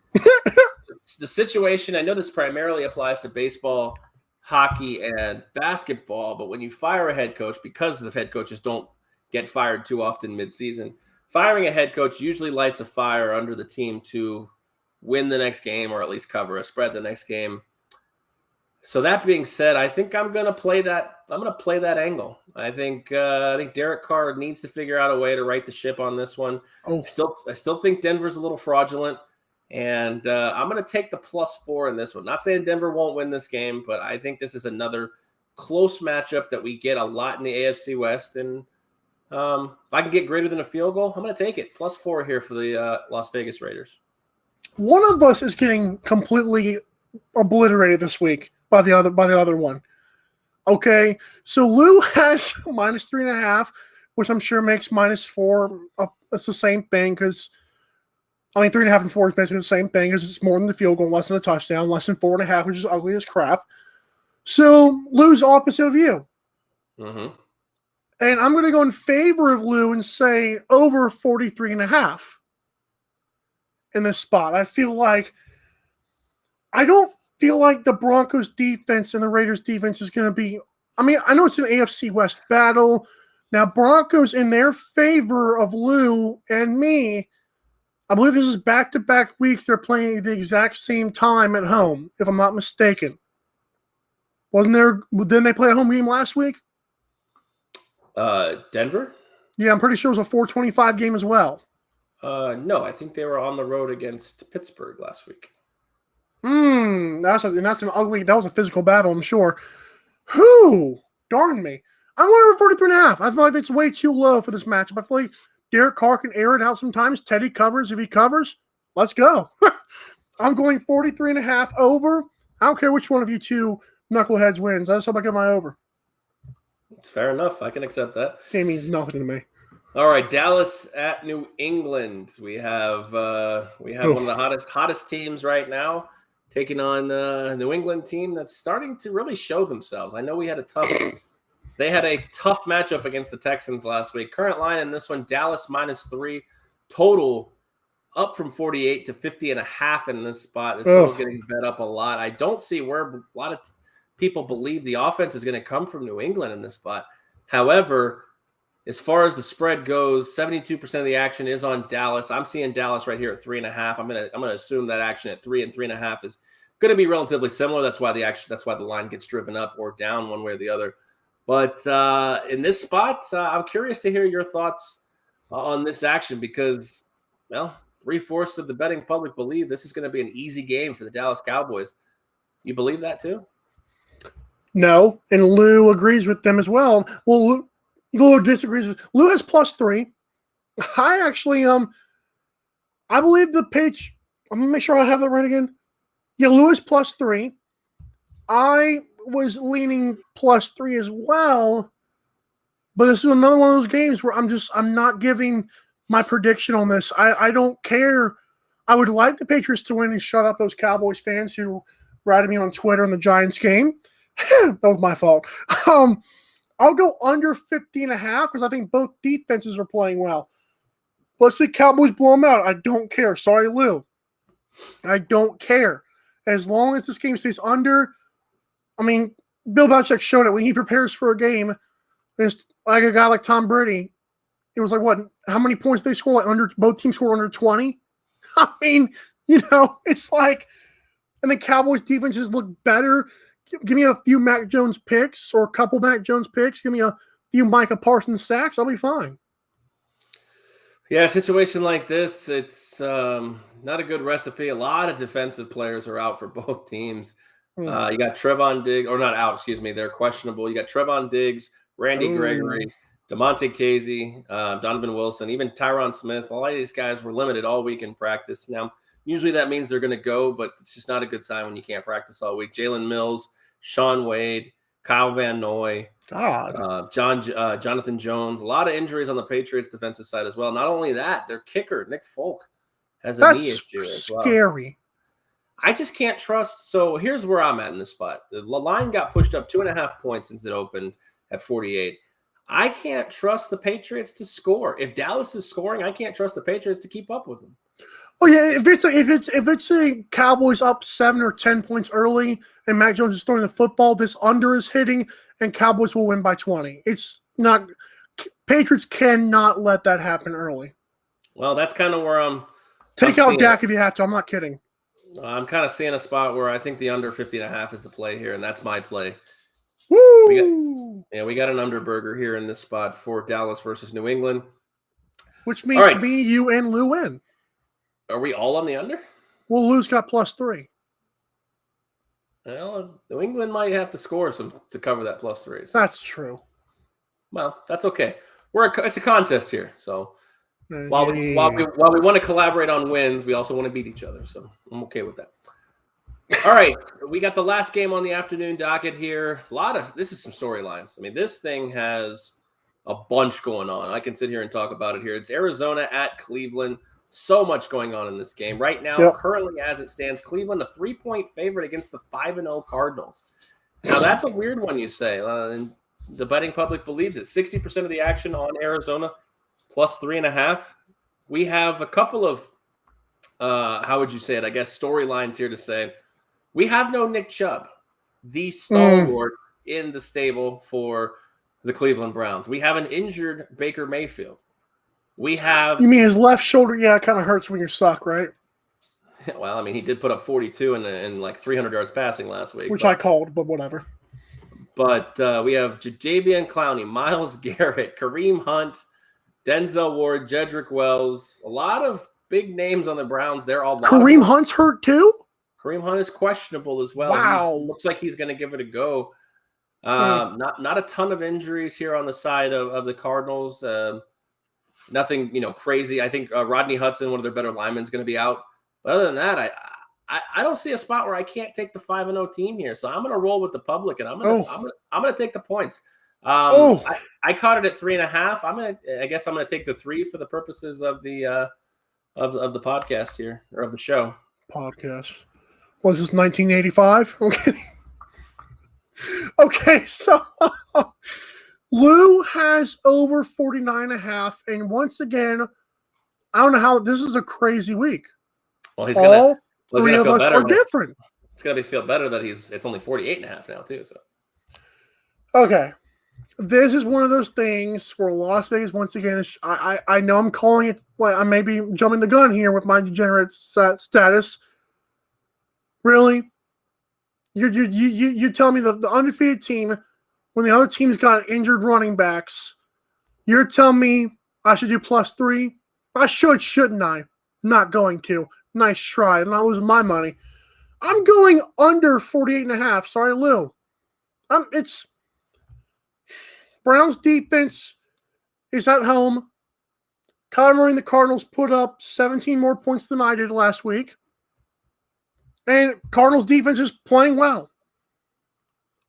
The situation, I know this primarily applies to baseball, hockey, and basketball, but when you fire a head coach, because the head coaches don't get fired too often midseason, firing a head coach usually lights a fire under the team to win the next game or at least cover a spread the next game. So that being said, I think I'm going to play that. I'm going to play that angle. I think Derek Carr needs to figure out a way to right the ship on this one. I still think Denver's a little fraudulent, and I'm going to take the +4 in this one. Not saying Denver won't win this game, but I think this is another close matchup that we get a lot in the AFC West. And if I can get greater than a field goal, I'm going to take it. +4 here for the Las Vegas Raiders. One of us is getting completely obliterated this week by the other one. Okay, so Lou has -3.5, which I'm sure makes -4. It's the same thing because 3.5 and 4 is basically the same thing because it's more than the field goal, less than a touchdown, less than 4.5, which is ugly as crap. So Lou's opposite of you. Mm-hmm. And I'm going to go in favor of Lou and say over 43.5 in this spot. I don't feel like the Broncos defense and the Raiders defense is going to be, I know it's an AFC West battle. Now, Broncos in their favor of Lou and me, I believe this is back-to-back weeks they're playing at the exact same time at home, if I'm not mistaken. Didn't they play a home game last week? Denver? Yeah, I'm pretty sure it was a 4:25 game as well. No, I think they were on the road against Pittsburgh last week. That was a physical battle, I'm sure. Darn me. I'm going over 43.5. I feel like it's way too low for this matchup. I feel like Derek Carr can air it out sometimes. Teddy covers. If he covers, let's go. I'm going 43.5 over. I don't care which one of you two knuckleheads wins. I just hope I get my over. It's fair enough. I can accept that. It means nothing to me. All right, Dallas at New England. We have one of the hottest teams right now taking on the New England team that's starting to really show themselves. I know they had a tough matchup against the Texans last week. Current line in this one, Dallas -3, total up from 48 to 50.5 in this spot. This total's getting bet up a lot. I don't see where a lot of people believe the offense is going to come from New England in this spot. However, as far as the spread goes, 72% of the action is on Dallas. I'm seeing Dallas right here at 3.5. I'm gonna assume that action at 3 and 3.5 is going to be relatively similar. That's why the line gets driven up or down one way or the other. But in this spot, I'm curious to hear your thoughts on this action because, well, 3/4 of the betting public believe this is going to be an easy game for the Dallas Cowboys. You believe that too? No, and Lou agrees with them as well. Well, Lou disagrees with Lou has +3. I actually I believe the page. I'm gonna make sure I have that right again. Yeah, Lou is +3. I was leaning +3 as well, but this is another one of those games where I'm not giving my prediction on this. I don't care. I would like the Patriots to win and shut up those Cowboys fans who ratted me on Twitter in the Giants game. That was my fault. I'll go under 50.5 because I think both defenses are playing well. Let's see Cowboys blow them out. I don't care. Sorry, Lou. I don't care. As long as this game stays under, I mean, Bill Belichick showed it when he prepares for a game. It's like a guy like Tom Brady. It was like, what? How many points did they score? Like both teams scored under 20. I mean, it's like, and the Cowboys defenses look better. Give me a few Mac Jones picks or a couple Mac Jones picks. Give me a few Micah Parsons sacks. I'll be fine. Yeah, a situation like this, it's not a good recipe. A lot of defensive players are out for both teams. You got Trevon Diggs, or not out, excuse me. They're questionable. You got Trevon Diggs, Randy Gregory, DeMonte Casey, Donovan Wilson, even Tyron Smith. A lot of these guys were limited all week in practice. Now, usually that means they're going to go, but it's just not a good sign when you can't practice all week. Jalen Mills, Sean Wade, Kyle Van Noy, Jonathan Jones. A lot of injuries on the Patriots defensive side as well. Not only that, their kicker, Nick Folk, has a knee issue as well. Scary. I just can't trust. So here's where I'm at in this spot. The line got pushed up 2.5 points since it opened at 48. I can't trust the Patriots to score. If Dallas is scoring, I can't trust the Patriots to keep up with them. Oh yeah, if it's a Cowboys up 7 or 10 points early and Mac Jones is throwing the football, this under is hitting and Cowboys will win by 20. It's not. Patriots cannot let that happen early. Well, that's kind of where I'm. Take out Dak if you have to. I'm not kidding. I'm kind of seeing a spot where I think the under 50.5 is the play here, and that's my play. Woo! We got an underburger here in this spot for Dallas versus New England. Which means me, you, and Lou win. Are we all on the under? Well, Lou's got +3. Well, New England might have to score some to cover that +3. So. That's true. Well, that's okay. It's a contest here, so while we want to collaborate on wins, we also want to beat each other. So I'm okay with that. All right, we got the last game on the afternoon docket here. This is some storylines. I mean, this thing has a bunch going on. I can sit here and talk about it here. It's Arizona at Cleveland. So much going on in this game. Right now, currently as it stands, Cleveland a 3-point favorite against the 5-0 Cardinals. Now, that's a weird one, you say. And the betting public believes it. 60% of the action on Arizona +3.5. We have a couple of, how would you say it, I guess, storylines here to say. We have no Nick Chubb, the stalwart in the stable for the Cleveland Browns. We have an injured Baker Mayfield. We have. You mean his left shoulder? Yeah, it kind of hurts when you suck, right? Well, I mean, he did put up 42 and like 300 yards passing last week. Which I called, but whatever. But we have Jadeveon Clowney, Myles Garrett, Kareem Hunt, Denzel Ward, Jedrick Wells. A lot of big names on the Browns. They're all. Kareem Hunt's hurt too? Kareem Hunt is questionable as well. Wow. Looks like he's going to give it a go. Not a ton of injuries here on the side of the Cardinals. Nothing, crazy. I think Rodney Hudson, one of their better linemen, is going to be out. But other than that, I don't see a spot where I can't take the 5-0 team here. So I'm going to roll with the public, and I'm going to take the points. I caught it at 3.5. I guess I'm going to take the 3 for the purposes of the of the podcast here, or of the show. Podcast. Was this 1985? Okay, so Lou has over 49.5, and once again, I don't know how this is a crazy week. Well, All he's three gonna of feel us better are when different. it's gonna feel better that it's only 48.5 now too. So Okay. This is one of those things where Las Vegas, once again, I know I'm calling it, like, I may be jumping the gun here with my degenerate status. Really? You tell me the undefeated team, when the other team's got injured running backs, you're telling me I should do +3? I should, shouldn't I? Not going to. Nice try. I'm not losing my money. I'm going under 48.5. Sorry, Lou. It's Browns defense is at home. Kyler Murray and the Cardinals put up 17 more points than I did last week. And Cardinals defense is playing well.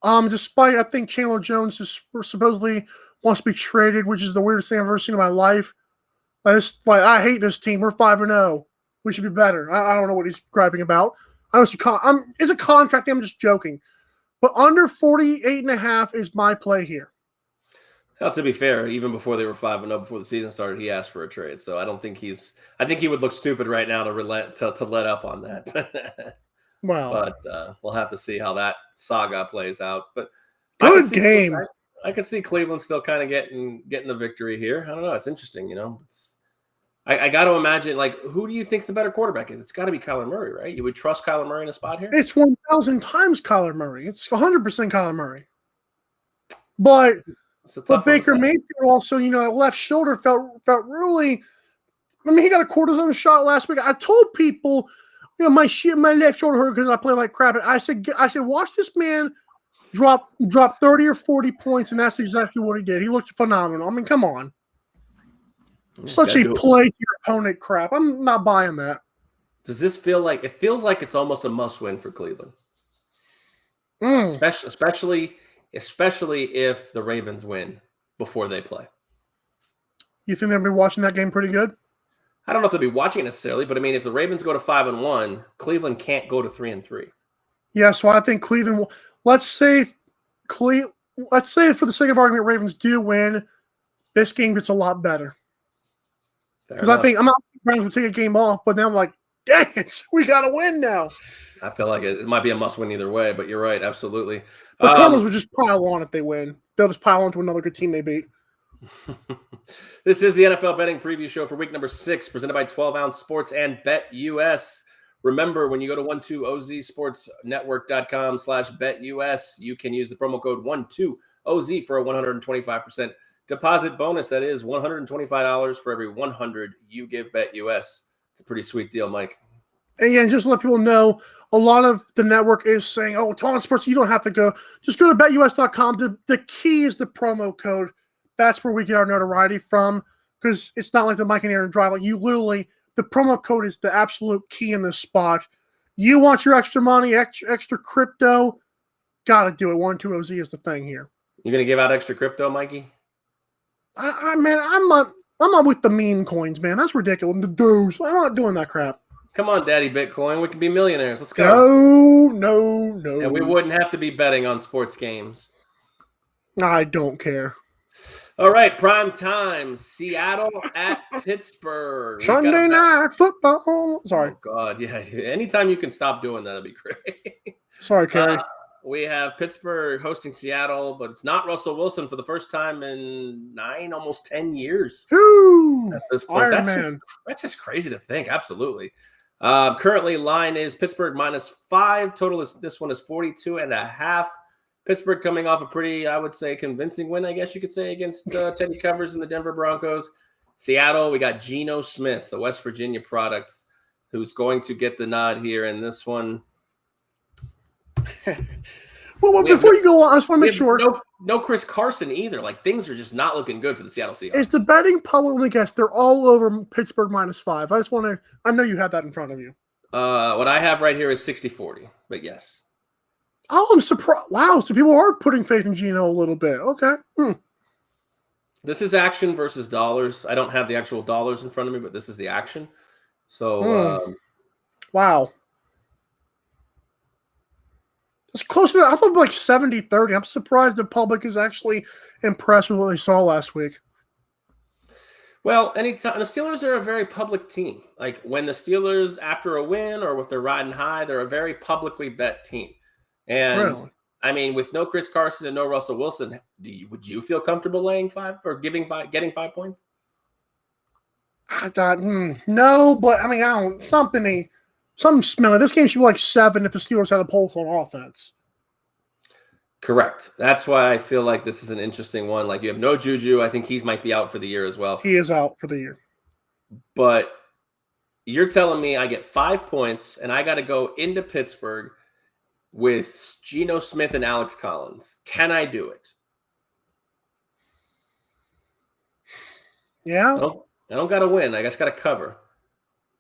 Despite I think Chandler Jones is supposedly wants to be traded, which is the weirdest thing I've ever seen in my life. I hate this team. We're 5-0. We should be better. I don't know what he's griping about. It's a contract thing. I'm just joking. But under 48.5 is my play here. Now, to be fair, even before they were 5-0, before the season started, he asked for a trade. So I don't think I think he would look stupid right now to let up on that. Well, but we'll have to see how that saga plays out. But good game. I could see Cleveland still kind of getting the victory here. I don't know. It's interesting, I got to imagine, who do you think the better quarterback is? It's got to be Kyler Murray, right? You would trust Kyler Murray in a spot here? It's 1,000 times Kyler Murray. It's 100% Kyler Murray. But Baker Mayfield also, left shoulder felt really. I mean, he got a cortisone shot last week. I told people, my left shoulder hurt because I play like crap. I said, watch this man drop 30 or 40 points, and that's exactly what he did. He looked phenomenal. I mean, come on. Such a play to your opponent crap. I'm not buying that. Does this feel like it feels like it's almost a must-win for Cleveland? Especially if the Ravens win before they play. You think they'll be watching that game pretty good? I don't know if they'll be watching necessarily, but I mean, if the Ravens go to 5-1, Cleveland can't go to 3-3. Yeah, so I think Cleveland will. Let's say for the sake of argument, Ravens do win. This game gets a lot better. Because I think Browns will take a game off, but now I'm like, dang it, we got to win now. I feel like it might be a must-win either way, but you're right, absolutely. The Cardinals would just pile on if they win. They'll just pile on to another good team they beat. This is the NFL betting preview show for week number 6, presented by 12 Ounce Sports and BetUS. Remember, when you go to 12ozsportsnetwork.com/BetUS, you can use the promo code 12OZ for a 125% deposit bonus. That is $125 for every 100 you give BetUS. It's a pretty sweet deal, Mike. And yeah, just to let people know, a lot of the network is saying, 12 Ounce Sports, you don't have to go. Just go to BetUS.com. The key is the promo code. That's where we get our notoriety from, because it's not like the Mike and Aaron drive. Like, you literally, the promo code is the absolute key in this spot. You want your extra money, extra crypto, got to do it. 12OZ is the thing here. You going to give out extra crypto, Mikey? I'm not with the meme coins, man. That's ridiculous. The doos. I'm not doing that crap. Come on, Daddy Bitcoin. We can be millionaires. Let's go. No. And we wouldn't have to be betting on sports games. I don't care. All right, prime time. Seattle at Pittsburgh. Sunday night football. Sorry. Oh, God. Yeah. Anytime you can stop doing that, that'd be great. Sorry, Kerry. We have Pittsburgh hosting Seattle, but it's not Russell Wilson for the first time in 9, almost 10 years. Woo! At this point. That's just crazy to think. Absolutely. Currently, line is Pittsburgh -5. Total is this one is 42.5. Pittsburgh coming off a pretty, I would say, convincing win, I guess you could say, against Teddy Covers and the Denver Broncos. Seattle, we got Geno Smith, the West Virginia product, who's going to get the nod here in this one. Well, before you go on, I just want to make sure. No Chris Carson either. Like, things are just not looking good for the Seattle Seahawks. Is the betting public? Let me guess. They're all over Pittsburgh -5. I just want to. I know you have that in front of you. What I have right here is 60-40, but yes. Oh, I'm surprised. Wow, so people are putting faith in Geno a little bit. Okay. This is action versus dollars. I don't have the actual dollars in front of me, but this is the action. So, wow. It's close to that. I thought like 70-30. I'm surprised the public is actually impressed with what they saw last week. Well, anytime the Steelers are a very public team. Like when the Steelers, after a win or if they're riding high, they're a very publicly bet team. And Really? I mean, with no Chris Carson and no Russell Wilson, would you feel comfortable laying 5 or getting 5 points? I thought, no, but I mean, I don't. Something smelly. This game should be like 7 if the Steelers had a pulse on offense. Correct. That's why I feel like this is an interesting one. Like you have no Juju. I think he might be out for the year as well. He is out for the year. But you're telling me I get 5 points and I got to go into Pittsburgh with Geno Smith and Alex Collins. Can I do it? Yeah. I don't got to win. I just got to cover.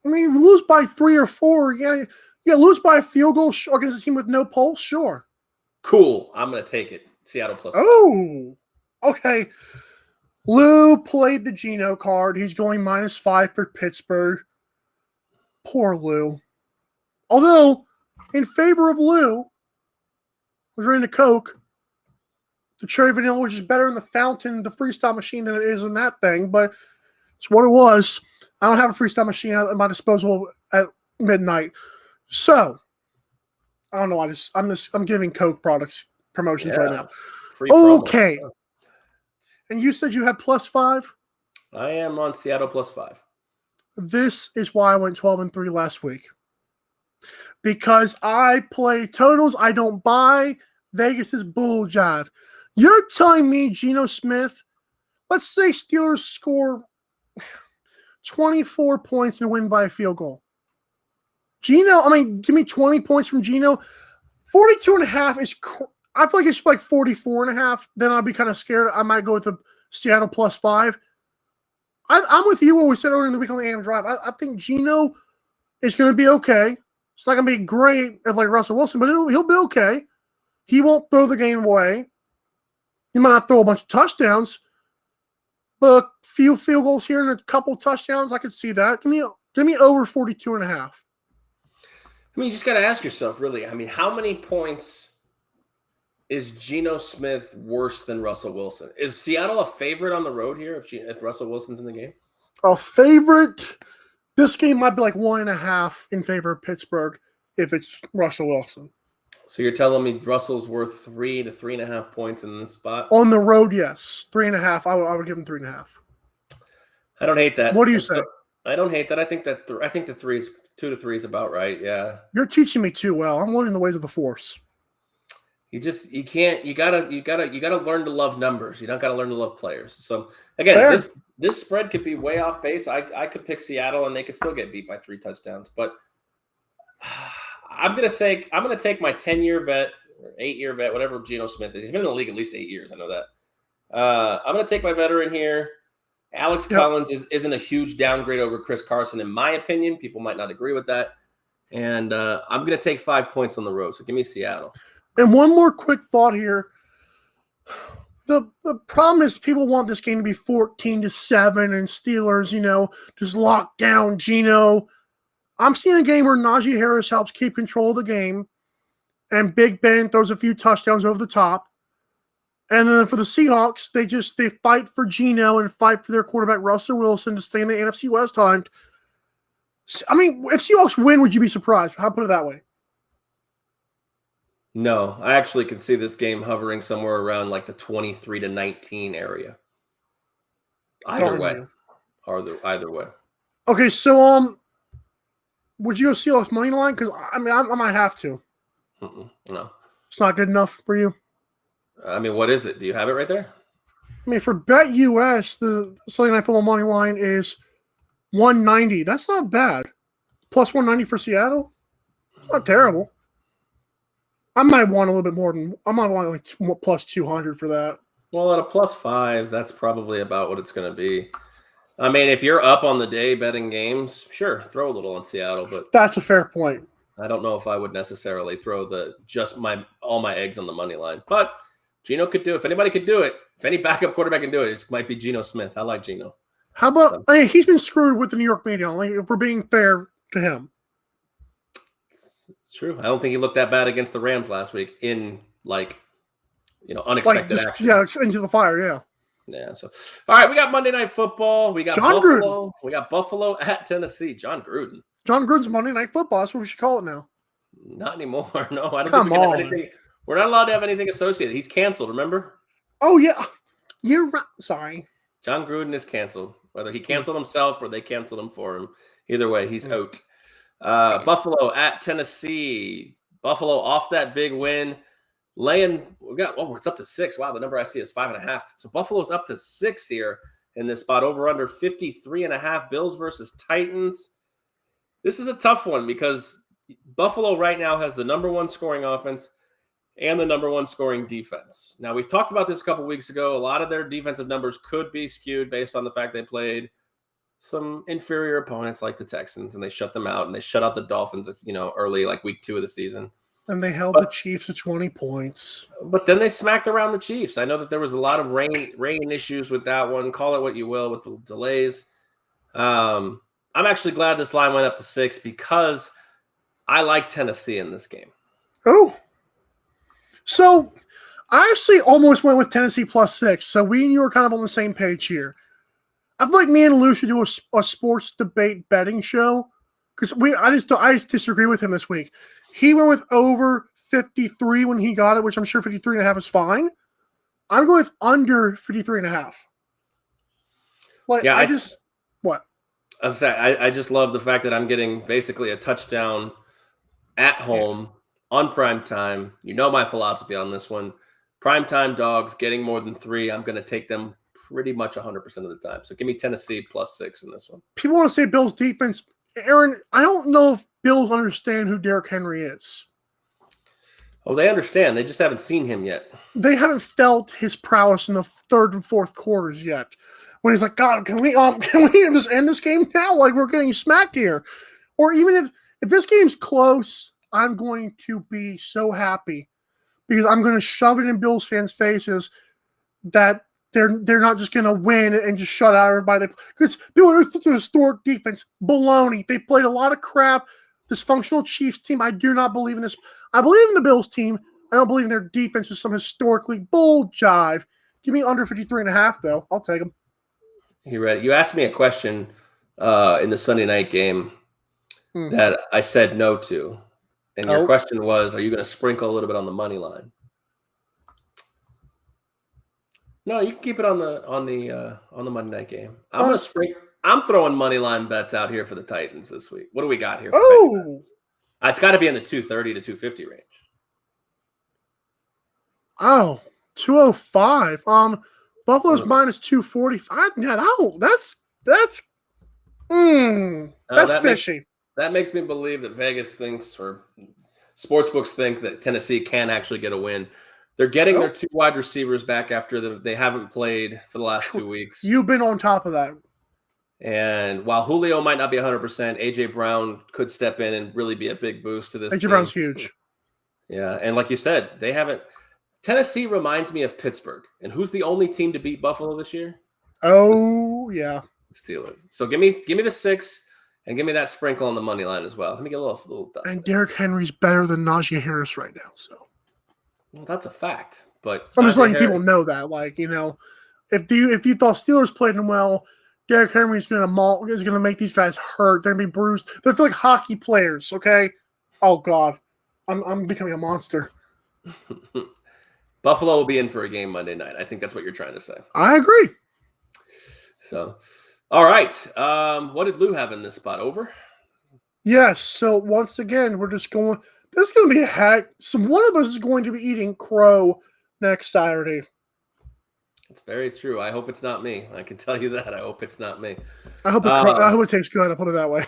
I mean, you lose by 3 or 4. Yeah, lose by a field goal against a team with no pulse. Sure. Cool. I'm going to take it. Seattle plus. Oh, okay. Lou played the Geno card. He's going -5 for Pittsburgh. Poor Lou. Although, in favor of Lou, I was reading a Coke. The cherry vanilla, which is better in the fountain, the freestyle machine than it is in that thing, but it's what it was. I don't have a freestyle machine at my disposal at midnight. So, I don't know. I'm giving Coke products promotions right now. Okay. Promo. And you said you had +5? I am on Seattle +5. This is why I went 12-3 last week. Because I play totals. I don't buy Vegas's bull jive. You're telling me Geno Smith, let's say Steelers score 24 points and win by a field goal. Give me 20 points from Geno. 42.5 is, I feel like it should be like 44.5. Then I'd be kind of scared. I might go with the Seattle +5. I'm with you when we said earlier in the week on the AM Drive. I think Geno is going to be okay. It's not going to be great like Russell Wilson, but he'll be okay. He won't throw the game away. He might not throw a bunch of touchdowns, but a few field goals here and a couple touchdowns, I could see that. Give me over 42.5. I mean, you just got to ask yourself, really. I mean, how many points is Geno Smith worse than Russell Wilson? Is Seattle a favorite on the road here if Russell Wilson's in the game? A favorite? This game might be like 1.5 in favor of Pittsburgh if it's Russell Wilson. So you're telling me Russell's worth 3 to 3.5 points in this spot? On the road, yes. 3.5. I would give him 3.5. I don't hate that. What do you say? I don't hate that. I think the 2 to 3 is about right. Yeah. You're teaching me too well. I'm learning the ways of the Force. You gotta learn to love numbers. You don't gotta learn to love players. So again, this spread could be way off base. I could pick Seattle and they could still get beat by 3 touchdowns. But I'm gonna take my 10-year vet or 8-year vet, whatever Geno Smith is. He's been in the league at least 8 years. I know that. I'm gonna take my veteran here. Alex Collins isn't a huge downgrade over Chris Carson, in my opinion. People might not agree with that. And I'm gonna take 5 points on the road. So give me Seattle. And one more quick thought here. The problem is people want this game to be 14-7 and Steelers, just lock down Geno. I'm seeing a game where Najee Harris helps keep control of the game and Big Ben throws a few touchdowns over the top. And then for the Seahawks, they fight for Geno and fight for their quarterback Russell Wilson to stay in the NFC West time. I mean, if Seahawks win, would you be surprised? I'll put it that way. No, I actually can see this game hovering somewhere around like the 23-19 area. Either way. Okay, so would you go Seahawks money line? Because I might have to. No, it's not good enough for you. I mean, what is it? Do you have it right there? I mean, for Bet US, the Sunday Night Football money line is 190. That's not bad. Plus 190 for Seattle. It's not terrible. I might want a little bit more than I might want like plus 200 for that. Well, at a +5, that's probably about what it's going to be. I mean, if you're up on the day betting games, sure, throw a little on Seattle, but that's a fair point. I don't know if I would necessarily throw all my eggs on the money line. But Geno could do it. If anybody could do it, if any backup quarterback can do it, it might be Geno Smith. I like Geno. How about he's been screwed with the New York media, if we're being fair to him. It's true. I don't think he looked that bad against the Rams last week in unexpected action. Yeah, into the fire, yeah. Yeah. So, all right, we got Monday Night Football. We got John Buffalo. Gruden. We got Buffalo at Tennessee. John Gruden. John Gruden's Monday Night Football. That's what we should call it now. Not anymore. No, I don't think Come we can have on. anything. We're not allowed to have anything associated. He's canceled. Remember? Oh yeah, you're right. Sorry. John Gruden is canceled. Whether he canceled himself or they canceled him for him, either way, he's out. Buffalo at Tennessee. Buffalo off that big win. It's up to 6. Wow, the number I see is 5.5. So Buffalo's up to 6 here in this spot. Over under 53.5. Bills versus Titans. This is a tough one because Buffalo right now has the number 1 scoring offense and the number 1 scoring defense. Now, we've talked about this a couple weeks ago. A lot of their defensive numbers could be skewed based on the fact they played some inferior opponents like the Texans, and they shut them out, and they shut out the Dolphins, early, like week 2 of the season. And they held the Chiefs to 20 points. But then they smacked around the Chiefs. I know that there was a lot of rain issues with that one. Call it what you will with the delays. I'm actually glad this line went up to 6 because I like Tennessee in this game. Oh. So I actually almost went with Tennessee plus 6. So we and you are kind of on the same page here. I feel like me and Lou should do a sports debate betting show because I just disagree with him this week. He went with over 53 when he got it, which I'm sure 53.5 is fine. I'm going with under 53.5. Like, yeah, what? I just love the fact that I'm getting basically a touchdown at home on prime time. You know my philosophy on this one. Primetime dogs getting more than 3. I'm going to take them pretty much 100% of the time. So give me Tennessee plus 6 in this one. People want to say Bills defense. Aaron, I don't know if Bills understand who Derrick Henry is. Oh, they understand. They just haven't seen him yet. They haven't felt his prowess in the 3rd and 4th quarters yet. When he's like, God, can we just end this game now? Like, we're getting smacked here. Or even if this game's close, I'm going to be so happy because I'm going to shove it in Bills fans' faces that they're not just going to win and just shut out everybody. Because people are such a historic defense. Baloney. They played a lot of crap. Dysfunctional Chiefs team. I do not believe in this. I believe in the Bills team. I don't believe in their defense is some historically bold jive. Give me under 53.5, though. I'll take them. You ready? You asked me a question in the Sunday night game that I said no to. And your question was, are you going to sprinkle a little bit on the money line? No, you can keep it on the Monday night game. I'm throwing money line bets out here for the Titans this week. What do we got here? It's got to be in the 230 to 250 range. Oh, 205. Buffalo's minus 245. Yeah, that's fishy. That makes me believe that Vegas thinks, or sportsbooks think, that Tennessee can actually get a win. They're getting their 2 wide receivers back after they haven't played for the last 2 weeks. You've been on top of that. And while Julio might not be 100%, A.J. Brown could step in and really be a big boost to this A.J. team. Brown's huge. Yeah, and like you said, they haven't – Tennessee reminds me of Pittsburgh. And who's the only team to beat Buffalo this year? Oh, yeah. Steelers. So give me the 6 and give me that sprinkle on the money line as well. Let me get a little dust. And Derrick Henry's better than Najee Harris right now, so. Well, that's a fact. But I'm just letting people know that. Like, if you thought Steelers played him well, Derrick Henry's gonna make these guys hurt. They're gonna be bruised. They feel like hockey players, okay? Oh God. I'm becoming a monster. Buffalo will be in for a game Monday night. I think that's what you're trying to say. I agree. So, all right. What did Lou have in this spot? Over? Yes. So once again, we're just going. This is going to be a hack. So one of us is going to be eating crow next Saturday. It's very true. I hope it's not me. I can tell you that. I hope it's not me. I hope it tastes good. I'll put it that way.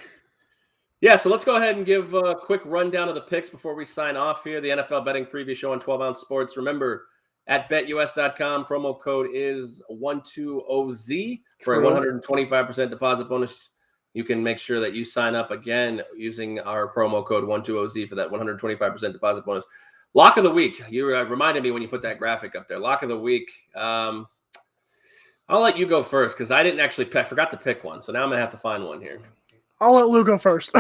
Yeah, so let's go ahead and give a quick rundown of the picks before we sign off here. The NFL betting preview show on 12-ounce sports. Remember, at betus.com, promo code is 120Z for a 125% deposit bonus. You can make sure that you sign up again using our promo code 120Z for that 125% deposit bonus. Lock of the week. You reminded me when you put that graphic up there. Lock of the week. I'll let you go first because I didn't actually pick. I forgot to pick one, so now I'm going to have to find one here. I'll let Lou go first.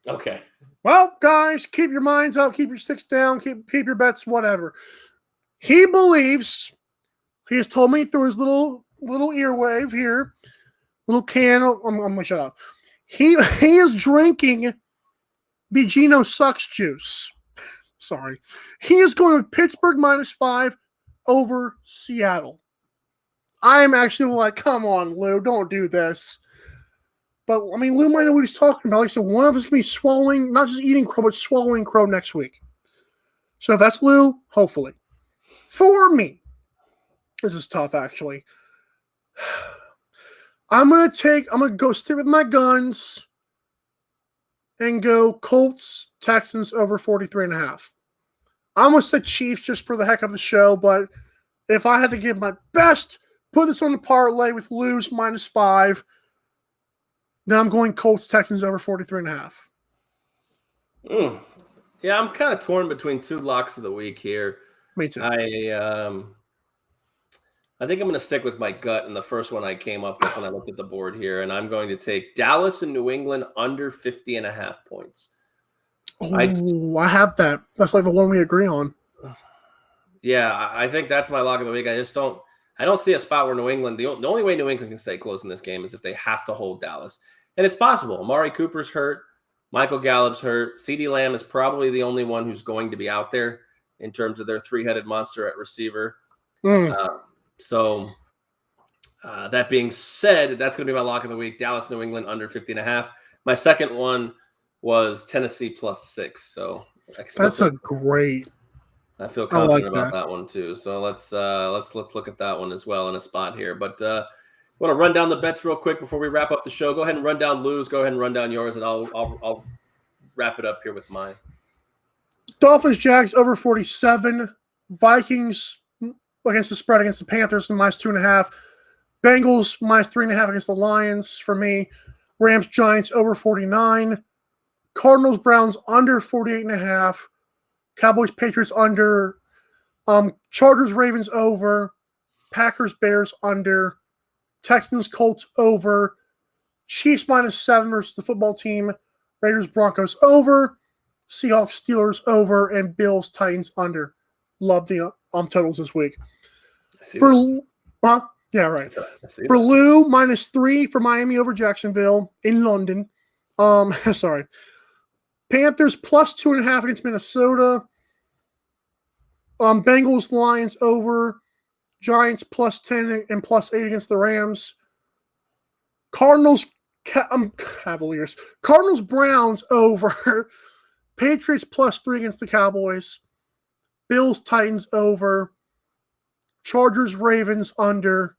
Okay. Well, guys, keep your minds up, keep your sticks down, keep your bets, whatever. He believes, he has told me through his little little earwave here, little can. I'm gonna shut up. He is drinking the Geno Sucks juice. Sorry, he is going with Pittsburgh -5 over Seattle. I am actually like, come on, Lou, don't do this. But, I mean, Lou might know what he's talking about. Like I said, one of us can be swallowing, not just eating crow, but swallowing crow next week. So if that's Lou, hopefully. For me, this is tough, actually. I'm going to go stick with my guns and go Colts, Texans over 43.5. I almost said Chiefs just for the heck of the show, but if I had to give my best, put this on the parlay with Lou's -5, then I'm going Colts, Texans over 43.5. Yeah, I'm kind of torn between two locks of the week here. Me too. I think I'm going to stick with my gut in the first one I came up with when I looked at the board here, and I'm going to take Dallas and New England under 50.5 points. Oh, I have that. That's like the one we agree on. Yeah, I think that's my lock of the week. I don't see a spot where New England, the only way New England can stay close in this game is if they have to hold Dallas. And it's possible. Amari Cooper's hurt. Michael Gallup's hurt. CeeDee Lamb is probably the only one who's going to be out there in terms of their three-headed monster at receiver. So that being said, that's going to be my lock of the week. Dallas, New England under 50.5. My second one was Tennessee +6. So that's a great. I feel confident about that one too. So let's look at that one as well in a spot here. But I want to run down the bets real quick before we wrap up the show. Go ahead and run down Lou's. Go ahead and run down yours, and I'll wrap it up here with mine. Dolphins, Jags over 47. Vikings against the spread against the Panthers -2.5. Bengals -3.5 against the Lions for me. Rams, Giants over 49. Cardinals, Browns under 48.5. Cowboys, Patriots under. Chargers, Ravens over. Packers, Bears under. Texans, Colts over. Chiefs -7 versus the football team. Raiders, Broncos over. Seahawks, Steelers over. And Bills, Titans under. Love the totals this week. For Lou, -3 for Miami over Jacksonville in London. Sorry. Panthers +2.5 against Minnesota. Bengals, Lions over. Giants +10 and +8 against the Rams. Cardinals, Cavaliers. Cardinals, Browns over. Patriots +3 against the Cowboys. Bills, Titans over. Chargers, Ravens under.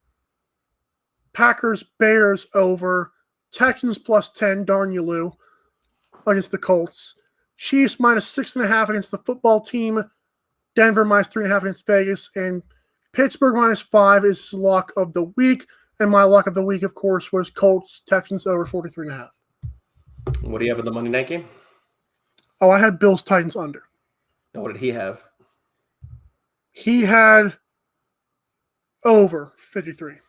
Packers, Bears over. Texans +10, darn you, Lou, against the Colts. Chiefs -6.5 against the football team. Denver -3.5 against Vegas. And Pittsburgh -5 is his lock of the week. And my lock of the week, of course, was Colts, Texans over 43.5. What do you have in the Monday night game? Oh, I had Bills, Titans under. And what did he have? He had over 53.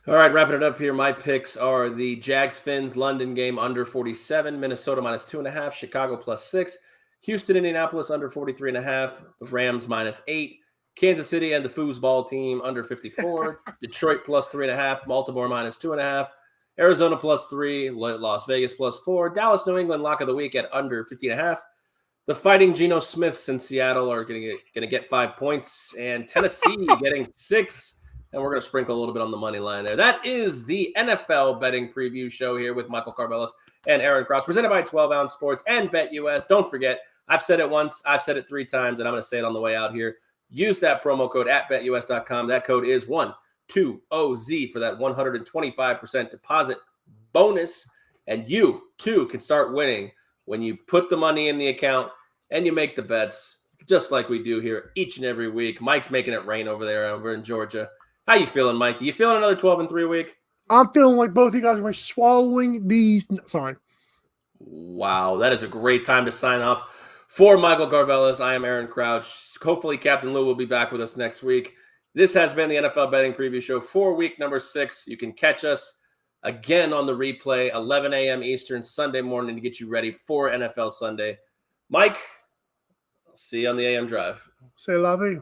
All right, wrapping it up here. My picks are the Jags-Fins London game under 47, Minnesota -2.5, Chicago +6, Houston, Indianapolis under 43.5, Rams -8, Kansas City and the foosball team under 54, Detroit +3.5, Baltimore -2.5, Arizona +3, Las Vegas +4, Dallas, New England lock of the week at under 50.5. The Fighting Geno Smiths in Seattle are going to get 5 points, and Tennessee getting 6. And we're going to sprinkle a little bit on the money line there. That is the NFL betting preview show here with Michael Carvelis and Aaron Crouch, presented by 12 Ounce Sports and BetUS. Don't forget, I've said it once, I've said it 3 times, and I'm going to say it on the way out here. Use that promo code at BetUS.com. That code is 120Z for that 125% deposit bonus. And you, too, can start winning when you put the money in the account and you make the bets, just like we do here each and every week. Mike's making it rain over in Georgia. How you feeling, Mikey? You feeling another 12-3 week? I'm feeling like both of you guys are swallowing these. Sorry. Wow, that is a great time to sign off. For Michael Carvelis, I am Aaron Crouch. Hopefully, Captain Lou will be back with us next week. This has been the NFL Betting Preview Show for week number 6. You can catch us again on the replay, 11 a.m. Eastern, Sunday morning to get you ready for NFL Sunday. Mike, I'll see you on the AM Drive. C'est la vie.